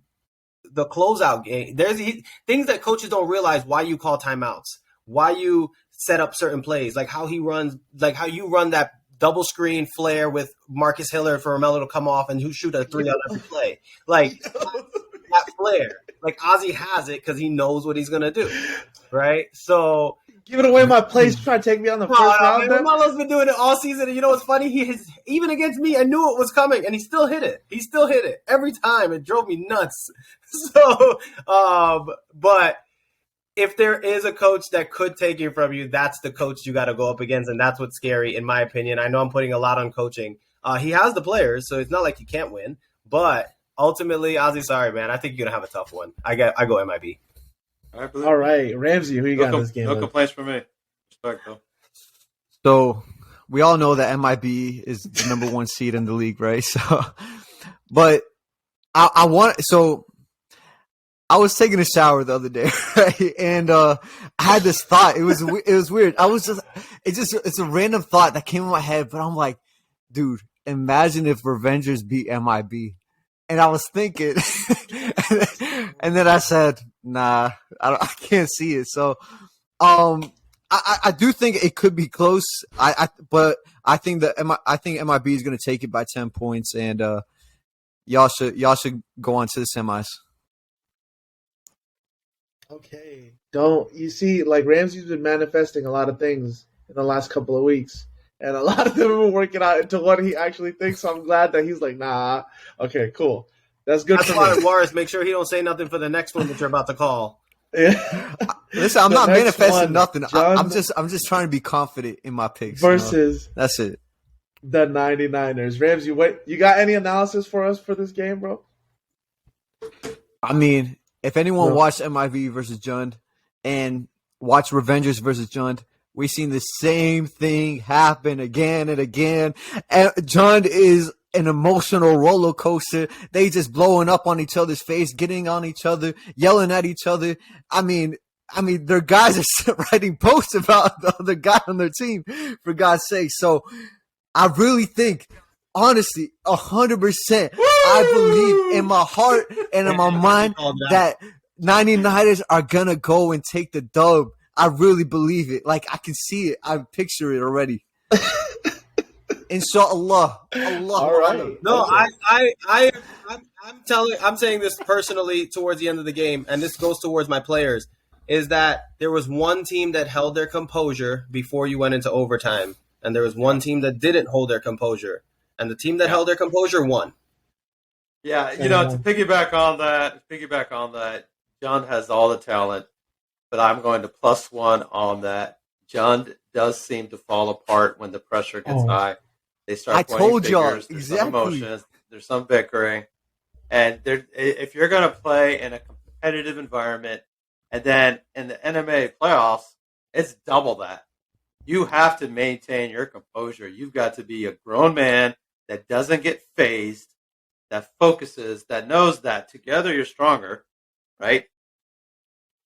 the closeout game. There's things that coaches don't realize, why you call timeouts, why you set up certain plays, like how he runs, like how you run that double screen flare with Marcus Hillard for Romello to come off and who shoot a 3 on every play. Like that flare. Like Ozzy has it because he knows what he's gonna do. Right? So giving away my plays, trying to take me on the first round. Romello's been doing it all season, and you know what's funny? Even against me, I knew it was coming, and he still hit it. He still hit it every time. It drove me nuts. So, but if there is a coach that could take it from you, that's the coach you got to go up against, and that's what's scary, in my opinion. I know I'm putting a lot on coaching. He has the players, so it's not like he can't win. But ultimately, Ozzy, sorry, man, I think you're gonna have a tough one. I go MIB. All right, Ramsey, who you got in this game? No complaints from me. Respect, though. So we all know that MIB is the number 1 seed in the league, right? So, but I was taking a shower the other day, right? And I had this thought. It was weird. It's a random thought that came in my head, but I'm like, dude, imagine if Revengers beat MIB. And I was thinking, and then I said, nah, I can't see it. So, I do think it could be close. But I think MIB is going to take it by 10 points, and y'all should go on to the semis. Okay. You see, like Ramsey's been manifesting a lot of things in the last couple of weeks. And a lot of them have been working out into what he actually thinks. So I'm glad that he's like, nah. Okay, cool. That's good. That's why Warris, make sure he don't say nothing for the next one that you're about to call. Yeah. Listen, I'm not manifesting nothing. I'm just trying to be confident in my picks. Versus that's it. The 99ers. Ramsey, you got any analysis for us for this game, bro? I mean, if anyone watched MIV versus Jund and watched Revengers versus Jund, we've seen the same thing happen again and again. And Jund is an emotional roller coaster. They just blowing up on each other's face, getting on each other, yelling at each other. I mean, their guys are writing posts about the other guy on their team, for God's sake. So I really think, honestly, 100%, I believe in my heart and in my mind that 99ers are going to go and take the dub. I really believe it. Like, I can see it. I picture it already. Inshallah. Allah. All right. No, I'm saying this personally towards the end of the game, and this goes towards my players, is that there was one team that held their composure before you went into overtime, and there was one team that didn't hold their composure, and the team that held their composure won. Yeah, to piggyback on that, John has all the talent, but I'm going to +1 on that. John does seem to fall apart when the pressure gets high. They start pointing fingers. There's some emotions. There's some bickering. And if you're going to play in a competitive environment, and then in the NMAA playoffs, it's double that. You have to maintain your composure. You've got to be a grown man that doesn't get phased, that focuses, that knows that together you're stronger, right?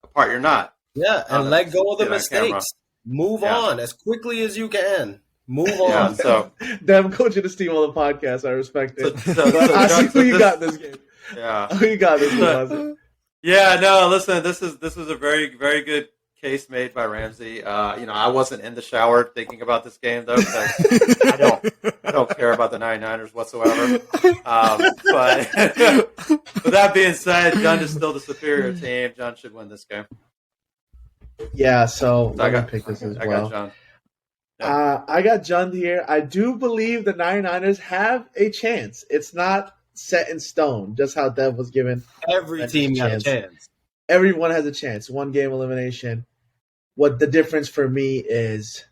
Apart you're not. Yeah, and let go of the mistakes. Move on as quickly as you can. Move on. Yeah, so damn, coaching this team on the podcast, I respect it. I see who you got this game. Yeah, who you got this game? Yeah, no, listen, this is a very, very good case made by Ramsey. I wasn't in the shower thinking about this game though, because I don't care about the 99ers whatsoever. But with that being said, John is still the superior team. John should win this game. Yeah, so I'm going to pick this as well. I got John. I got Jund here. I do believe the 99ers have a chance. It's not set in stone, just how Dev was given. Every team has a chance. Everyone has a chance. 1 game elimination. What the difference for me is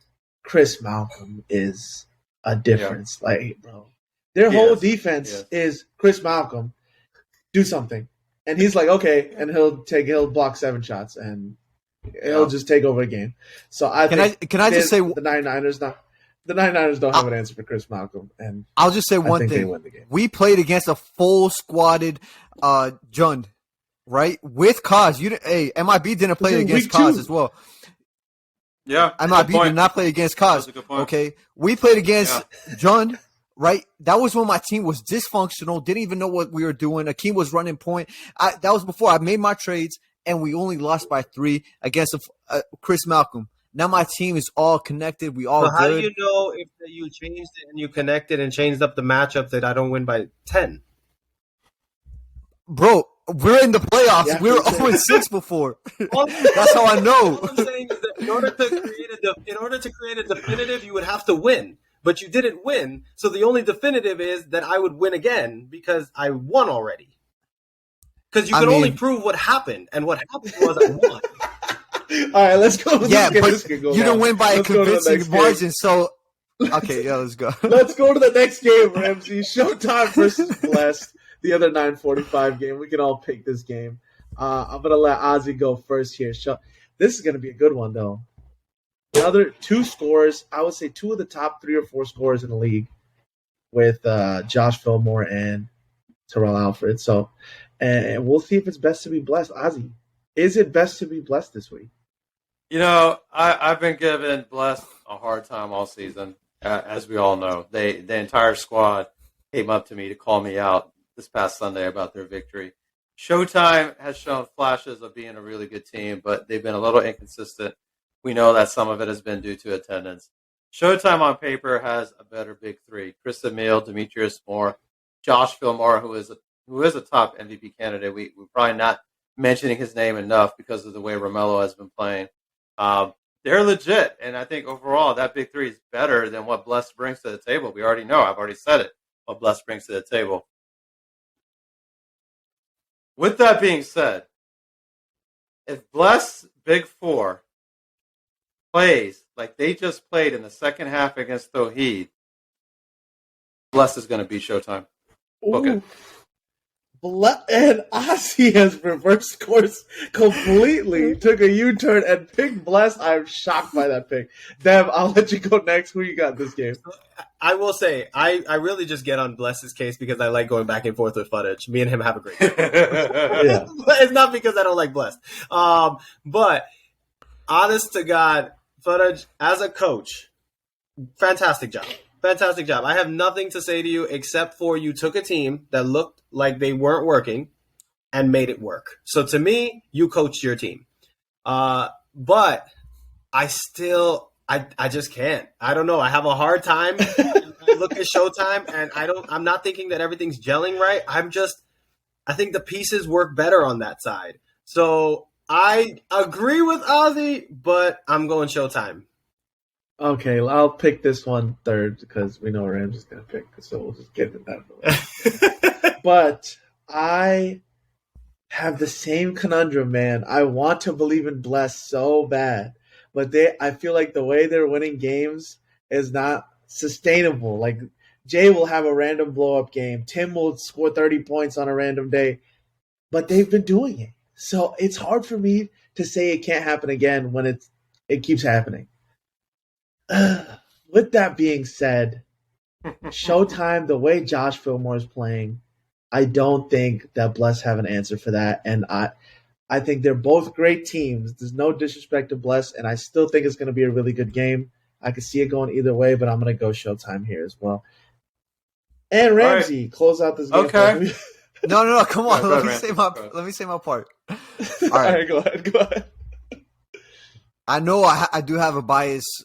Chris Malcolm is a difference. Yeah. Like, bro, their whole defense is Chris Malcolm, do something. And he's like, okay, and he'll block 7 shots and he'll just take over a game. So can I just say the 99ers don't have an answer for Chris Malcolm, and I'll just say one thing: we played against a full squadded Jund, right? With Kaz. MIB didn't play against Kaz as well. Yeah, MIB did not play against Kaz. Okay, we played against Jund right? That was when my team was dysfunctional, didn't even know what we were doing. Akeem was running point. That was before I made my trades, and we only lost by 3 against Chris Malcolm. Now my team is all connected. We all So how good. do you know if you changed it and you connected and changed up the matchup that I don't win by 10? Bro, we're in the playoffs. Yeah, we were for sure. 0-6 before. That's how I know. All I'm saying is that in order to create a definitive, you would have to win. But you didn't win, so the only definitive is that I would win again because I won already. Because you can only prove what happened, and what happened was I won. All right, let's go. Yeah, but you didn't win by a convincing margin. So, okay, yeah, let's go. Let's go to the next game, Ramsey. Showtime versus Blessed. The other 9:45 game. We can all pick this game. I'm gonna let Ozzy go first here. This is gonna be a good one, though. The other 2 scores, I would say 2 of the top 3 or 4 scorers in the league, with Josh Fillmore and Terrell Alfred. So, and we'll see if it's best to be blessed. Ozzy, is it best to be blessed this week? You know, I've been giving Blessed a hard time all season, as we all know. The entire squad came up to me to call me out this past Sunday about their victory. Showtime has shown flashes of being a really good team, but they've been a little inconsistent. We know that some of it has been due to attendance. Showtime on paper has a better big 3. Chris Emile, Demetrius Moore, Josh Fillmore, who is a top MVP candidate. We're probably not mentioning his name enough because of the way Romello has been playing. They're legit, and I think overall that big 3 is better than what Bless brings to the table. We already know. I've already said it, what Bless brings to the table. With that being said, if Bless Big 4 plays like they just played in the second half against Tawhid, Bless is going to beat Showtime. Book it. And Ozzy has reversed course completely. Took a U-turn and picked Blessed. I'm shocked by that pick. Dev, I'll let you go next. Who you got this game? I will say, I really just get on Bless's case because I like going back and forth with Footage. Me and him have a great time. Yeah. It's not because I don't like Bless. But honest to God, Footage, as a coach, fantastic job. Fantastic job. I have nothing to say to you except for you took a team that looked like they weren't working and made it work. So to me, you coached your team. But I still, I just can't. I don't know. I have a hard time. I look at Showtime and I'm not thinking that everything's gelling right. I think the pieces work better on that side. So I agree with Ozzy, but I'm going Showtime. Okay, I'll pick this one third because we know Rams is going to pick, so we'll just get it out of the way. But I have the same conundrum, man. I want to believe in Bless so bad, but I feel like the way they're winning games is not sustainable. Like, Jay will have a random blow-up game. Tim will score 30 points on a random day, but they've been doing it. So it's hard for me to say it can't happen again when it keeps happening. With that being said, Showtime, the way Josh Fillmore is playing, I don't think that Bless have an answer for that. And I think they're both great teams. There's no disrespect to Bless, and I still think it's going to be a really good game. I can see it going either way, but I'm going to go Showtime here as well. And Ramsey, close out this game. Okay. No, come on. Go Let ahead, me say my part. All right, go ahead. I know I do have a biased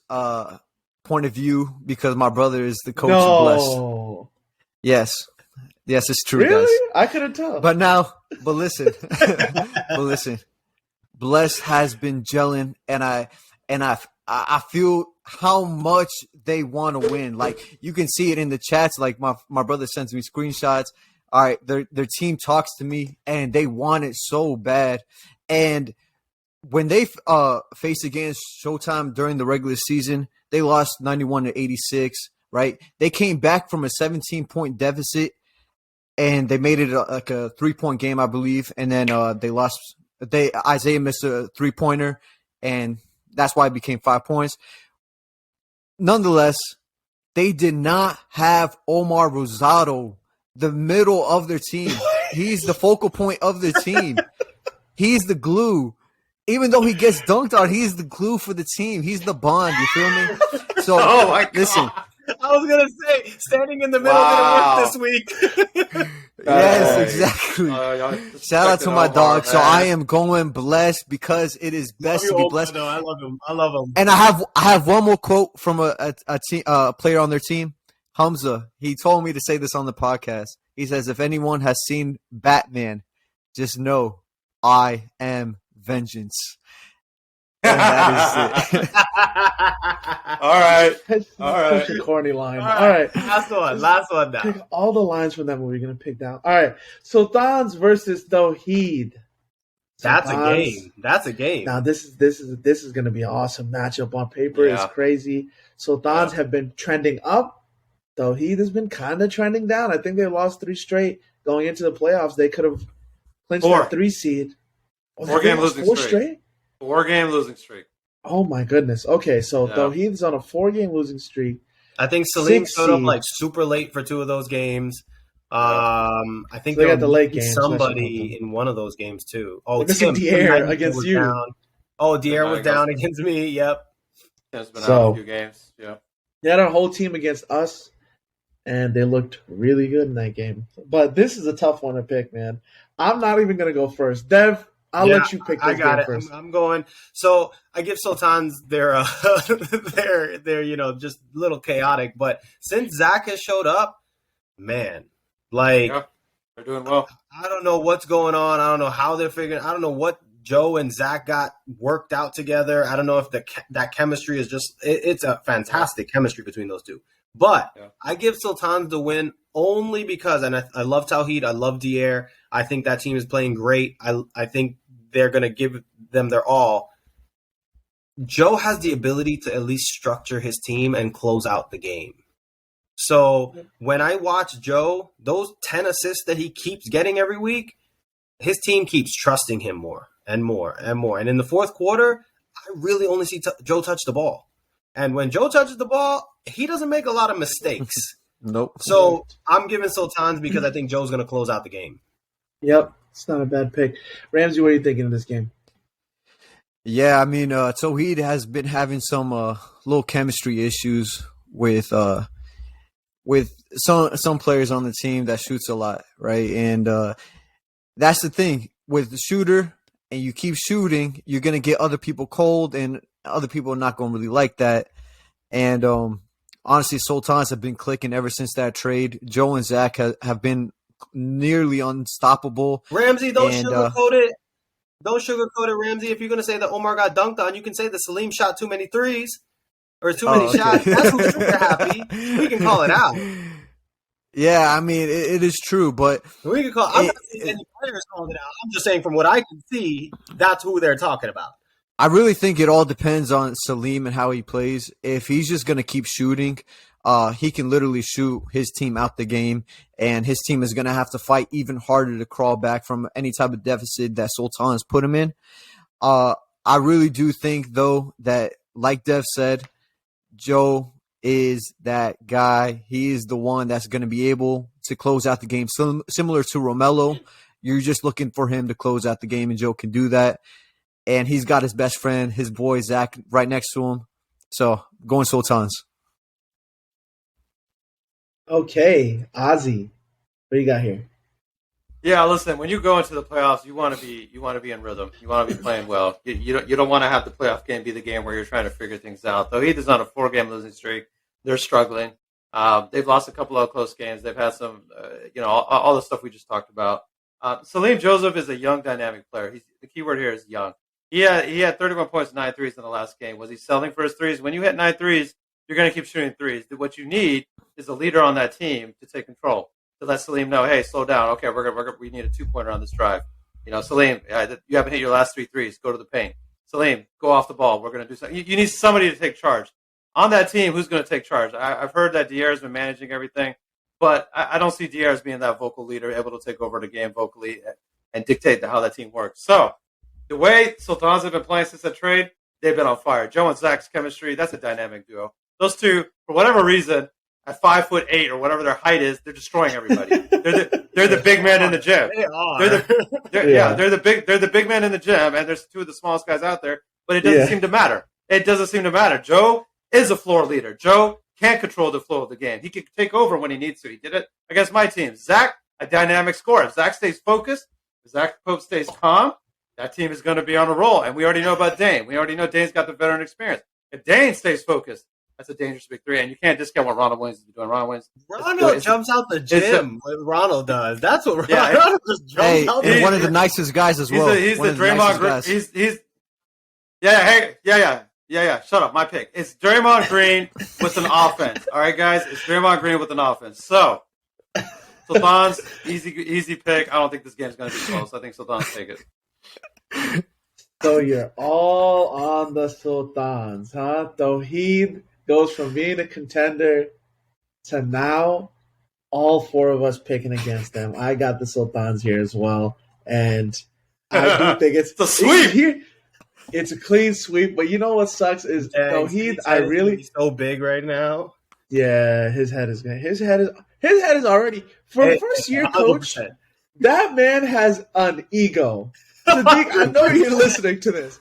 point of view because my brother is the coach of Bless. Yes, it's true, Really? guys. I couldn't tell. But listen, Bless has been gelling, and I feel how much they want to win. Like, you can see it in the chats. Like, my brother sends me screenshots. All right, their team talks to me, and they want it so bad. And when they faced against Showtime during the regular season, they lost 91-86, right? They came back from a 17-point deficit, and they made it like a 3-point game, I believe. And then they lost. Isaiah missed a 3-pointer, and that's why it became 5 points. Nonetheless, they did not have Omar Rosado, the middle of their team. He's the focal point of their team. He's the glue. Even though he gets dunked on, he's the glue for the team. He's the bond. You feel me? So, Oh my God. Listen. I I was gonna say, standing in the middle didn't work this week. Yes, exactly. Shout out to my dog. So I am going blessed because it is best to be blessed. I love him. I love him. And I have one more quote from a player on their team, Hamza. He told me to say this on the podcast. He says, "If anyone has seen Batman, just know I am vengeance." And that is it. All right. Such a corny line. All right. Last one now. Pick all the lines from that movie you're going to pick down. All right. Sultans versus Tawhid. That's a game. Now this is going to be an awesome matchup on paper. Yeah. It's crazy. Sultans have been trending up. Tawhid has been kind of trending down. I think they lost 3 straight going into the playoffs. They could have clinched that 3 seed. Oh, 4-game losing 4 streak. straight? 4-game losing streak. Oh my goodness. Okay, so Tawhid's on a 4-game losing streak. I think Salim 6 showed up seed. like super late for 2 of those games. I think So they there got the was late games. somebody in one of those games too. Oh, They're missing Tim. Dier Tim against was you. Down. Oh, Dier was down Against- against me. Yep. Tim's been So- out a few games. Yeah. They had our whole team against us, and they looked really good in that game. But this is a tough one to pick, man. I'm not even going to go first. Dev, I'll let you pick this I got game it. first. I'm going. So I give Sultans their they're just a little chaotic, but since Zach has showed up, man, like Yeah. They're doing well. I don't know what's going on. I don't know how they're figuring. I don't know what Joe and Zach got worked out together. I don't know if that chemistry is just. It's a fantastic chemistry between those two. But I give Sultans the win only because, and I love Tawhid. I love Dier. I think that team is playing great. I think they're going to give them their all. Joe has the ability to at least structure his team and close out the game. So when I watch Joe, those 10 assists that he keeps getting every week, his team keeps trusting him more and more and more. And in the fourth quarter, I really only see Joe touch the ball. And when Joe touches the ball, he doesn't make a lot of mistakes. Nope. So I'm giving Sultans because I think Joe's going to close out the game. Yep, it's not a bad pick. Ramsey, what are you thinking of this game? Yeah, I mean, Tawhid has been having some little chemistry issues with some players on the team that shoots a lot, right? And that's the thing with the shooter, and you keep shooting, you're gonna get other people cold, and other people are not gonna really like that. And honestly, Sultans have been clicking ever since that trade. Joe and Zach have been nearly unstoppable. Ramsey, don't sugarcoat it. Don't sugarcoat it, Ramsey. If you're going to say that Omar got dunked on, you can say that Salim shot too many threes or too many shots. That's who's super happy. We can call it out. Yeah, I mean, it is true, but We can call. I'm not saying any players called it out. I'm just saying from what I can see, that's who they're talking about. I really think it all depends on Salim and how he plays. If he's just going to keep shooting, he can literally shoot his team out the game, and his team is going to have to fight even harder to crawl back from any type of deficit that Sultan's put him in. I really do think, though, that, like Dev said, Joe is that guy. He is the one that's going to be able to close out the game. Similar to Romelo, you're just looking for him to close out the game, and Joe can do that. And he's got his best friend, his boy, Zach, right next to him. So, going Sultans. Okay, Ozzy, what do you got here? Yeah, listen. When you go into the playoffs, you want to be in rhythm. You want to be playing well. You don't want to have the playoff game be the game where you're trying to figure things out. Though Heath is on a 4-game losing streak, they're struggling. They've lost a couple of close games. They've had some, all the stuff we just talked about. Salim Joseph is a young, dynamic player. The key word here is young. He had 31 points, 9 threes in the last game. Was he selling for his threes? When you hit 9 threes, you're going to keep shooting threes. What you need is a leader on that team to take control, to let Salim know, hey, slow down. Okay, we need a 2-pointer on this drive. Salim, you haven't hit your last 3 threes. Go to the paint. Salim, go off the ball. We're going to do something. You need somebody to take charge. On that team, who's going to take charge? I've heard that Dier has been managing everything, but I don't see Dier as being that vocal leader, able to take over the game vocally and dictate how that team works. So the way Sultans have been playing since that trade, they've been on fire. Joe and Zach's chemistry, that's a dynamic duo. Those two, for whatever reason, at 5'8" or whatever their height is, they're destroying everybody. They're the big men in the gym. They are. They're the big men in the gym, and there's 2 of the smallest guys out there. But it doesn't seem to matter. It doesn't seem to matter. Joe is a floor leader. Joe can't control the flow of the game. He can take over when he needs to. He did it against my team. Zach, a dynamic scorer. If Zach stays focused, if Zach Pope stays calm, that team is going to be on a roll. And we already know about Dane. We already know Dane's got the veteran experience. If Dane stays focused, that's a dangerous big three. And you can't discount what Ronald Williams is doing. Ronald jumps out the gym when Ronald does. That's what Yeah, Ronald just jumps out. He's one of the nicest guys as well. He's the Draymond Green. Yeah. Shut up. My pick. It's Draymond Green with an offense. All right, guys. It's Draymond Green with an offense. So, Sultan's easy pick. I don't think this game's going to be close. I think Sultan's take it. So you're all on the Sultans, huh? Tawhid goes from being a contender to now all four of us picking against them. I got the Sultans here as well. And I do think it's a sweep. It's a clean sweep. But you know what sucks is Tawhid, He's so big right now. Yeah, his head is already for a first year coach. 100%. That man has an ego. Sadiq, I know you're listening to this.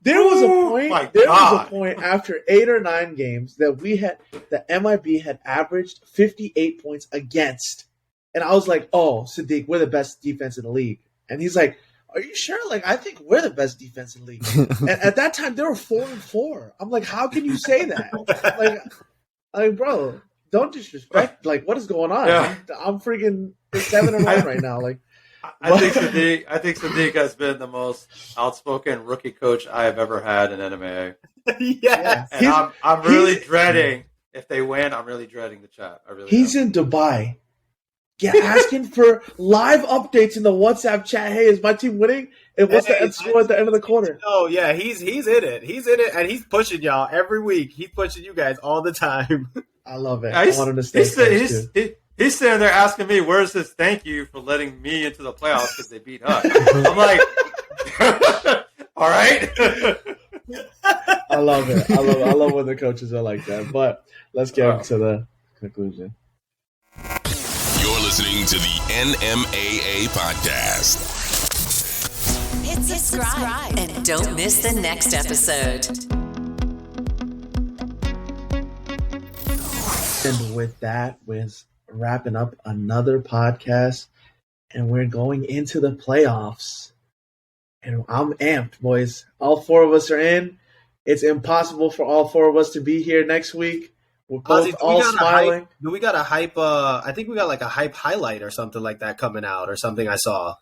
There was a point after 8 or 9 games that the MIB had averaged 58 points against. And I was like, oh, Sadiq, we're the best defense in the league. And he's like, are you sure? Like, I think we're the best defense in the league. And at that time, they were 4-4. I'm like, how can you say that? Like, bro, don't disrespect. Like, what is going on? Yeah. I'm freaking 7-1 right now. Like, I think Sadiq has been the most outspoken rookie coach I have ever had in NMAA. Yeah. And I'm really dreading, if they win, I'm really dreading the chat. He's in Dubai. Asking for live updates in the WhatsApp chat. Hey, is my team winning? And what's the score at the end of the quarter? Oh, yeah, he's in it. He's in it, and he's pushing y'all every week. He's pushing you guys all the time. I love it. Yeah, I want him to stay. He's sitting there asking me, where's this thank you for letting me into the playoffs because they beat Huck? I'm like, all right. I love it. I love when the coaches are like that. But let's get to the conclusion. You're listening to the NMAA Podcast. Hit subscribe and don't miss the next episode. And with that, we're wrapping up another podcast, and we're going into the playoffs. And I'm amped, boys. All four of us are in. It's impossible for all four of us to be here next week. We're both all smiling. Do we got a hype? I think we got like a hype highlight or something like that coming out, or something I saw.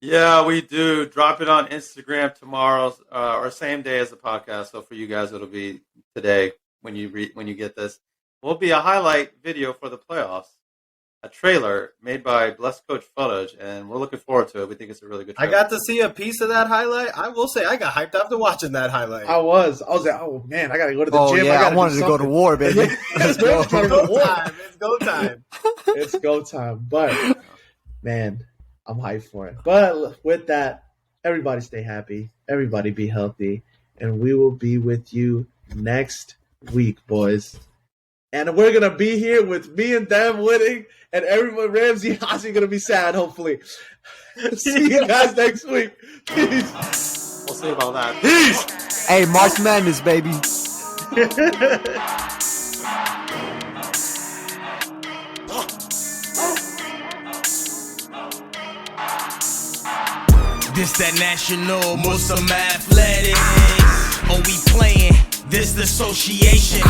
Yeah, we do. Drop it on Instagram tomorrow, or same day as the podcast. So for you guys, it'll be today when you get this. Will be a highlight video for the playoffs, a trailer made by Blessed Coach Footage, and we're looking forward to it. We think it's a really good trailer. I got to see a piece of that highlight. I will say I got hyped after watching that highlight. I was like, oh man, I got to go to the gym. Yeah, I wanted to go to war, baby. Let's go. It's go time. It's go time. But man, I'm hyped for it. But with that, everybody stay happy. Everybody be healthy. And we will be with you next week, boys. And we're going to be here with me and them winning. And everyone, Ramsey Hazi, going to be sad, hopefully. See you guys next week. Peace. We'll see about that. Peace. Hey, March Madness, baby. This that national Muslim athletics. Oh, we playing this the association.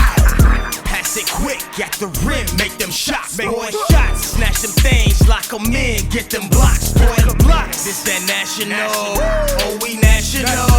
Pass it quick at the rim, make them shots, boy. Shots, snatch them things, lock them in, get them blocks, boy. The blocks. This that national. Oh, we national.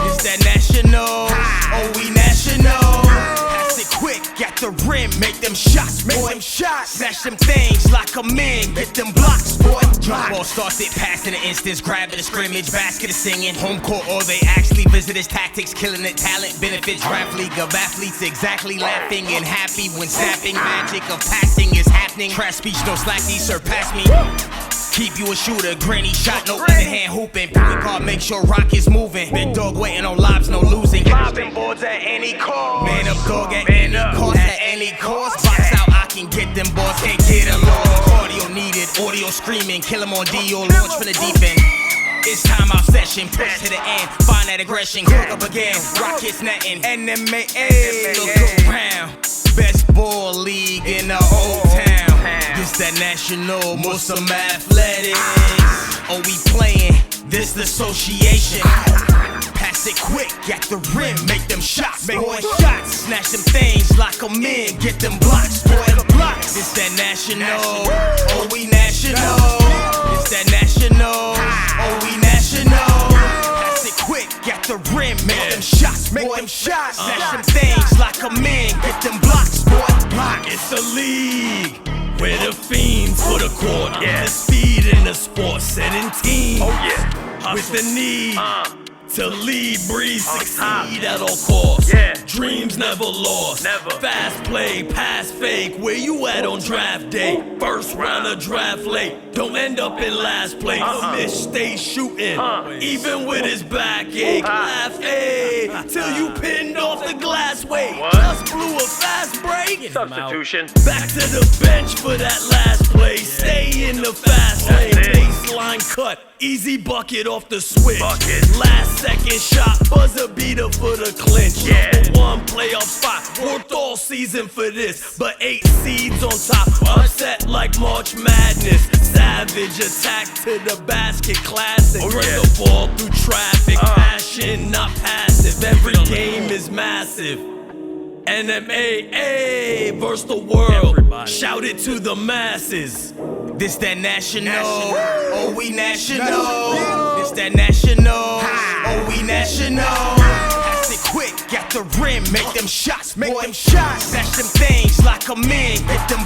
This that national. Oh, we national. Pass it quick at the rim, make them shots, boy. Snatch them things, lock them in, get them blocks, boy. Drop ball starts it, passing the instance, grabbing the scrimmage, basket is singing. Home court, or they actually visit his tactics, killing it, talent, benefits, draft league of athletes, exactly laughing and happy when snapping. Magic of passing is happening. Trash speech, no slack, these surpass me. Keep you a shooter, granny shot, no underhand hooping. Point guard, make sure rock is moving. Big dog waiting on lobs, no losing. Lobbing boards at any cost. Man up dog at any cost, at any cost. Box out, I can get them boys, can't get them lost. Audio needed, audio screaming, kill them on Dio, launch from the deep end. It's time out session, push to the end, find that aggression, cook up again, rockets netting, NMAA, look around. best ball league in the old town. This that national, Muslim athletics. Oh, we playing, this the association. Pass it quick, at the rim, make them shots, boy, shots. Snatch them things, lock them in, get them blocks, boy, the blocks. This that national, oh, we national. This that national, oh, we national. Pass it quick, at the rim, make them shots, make them shots. Snatch them things, lock them in, get them blocks, boy, blocks. It's a league where the fiends for the court. The speed in the sport, setting teams. With the need to lead, breathe, succeed at all costs. Dreams never lost. Fast play, pass fake. Where you at on draft day? First round of draft late. Don't end up in last place. A miss, stay shooting. Even with his backache. Laugh, till you pinned off the glass. Wait, just blew a fast break. Substitution. Back to the bench for that last play. Stay in the fast lane. Baseline cut. Easy bucket off the switch. Last second shot, buzzer beater for the clinch. Number one playoff spot. Worked all season for this, but 8 seeds on top. Upset like March Madness. Savage attack to the basket, classic. Bring the ball through traffic. Passion, not passive. Every game is massive. NMAA versus the world. Shout it to the masses. This that national, oh we national. This that national, oh we national. Pass it quick, at the rim, make them shots, make them shots. Snatch them things, lock them in, get them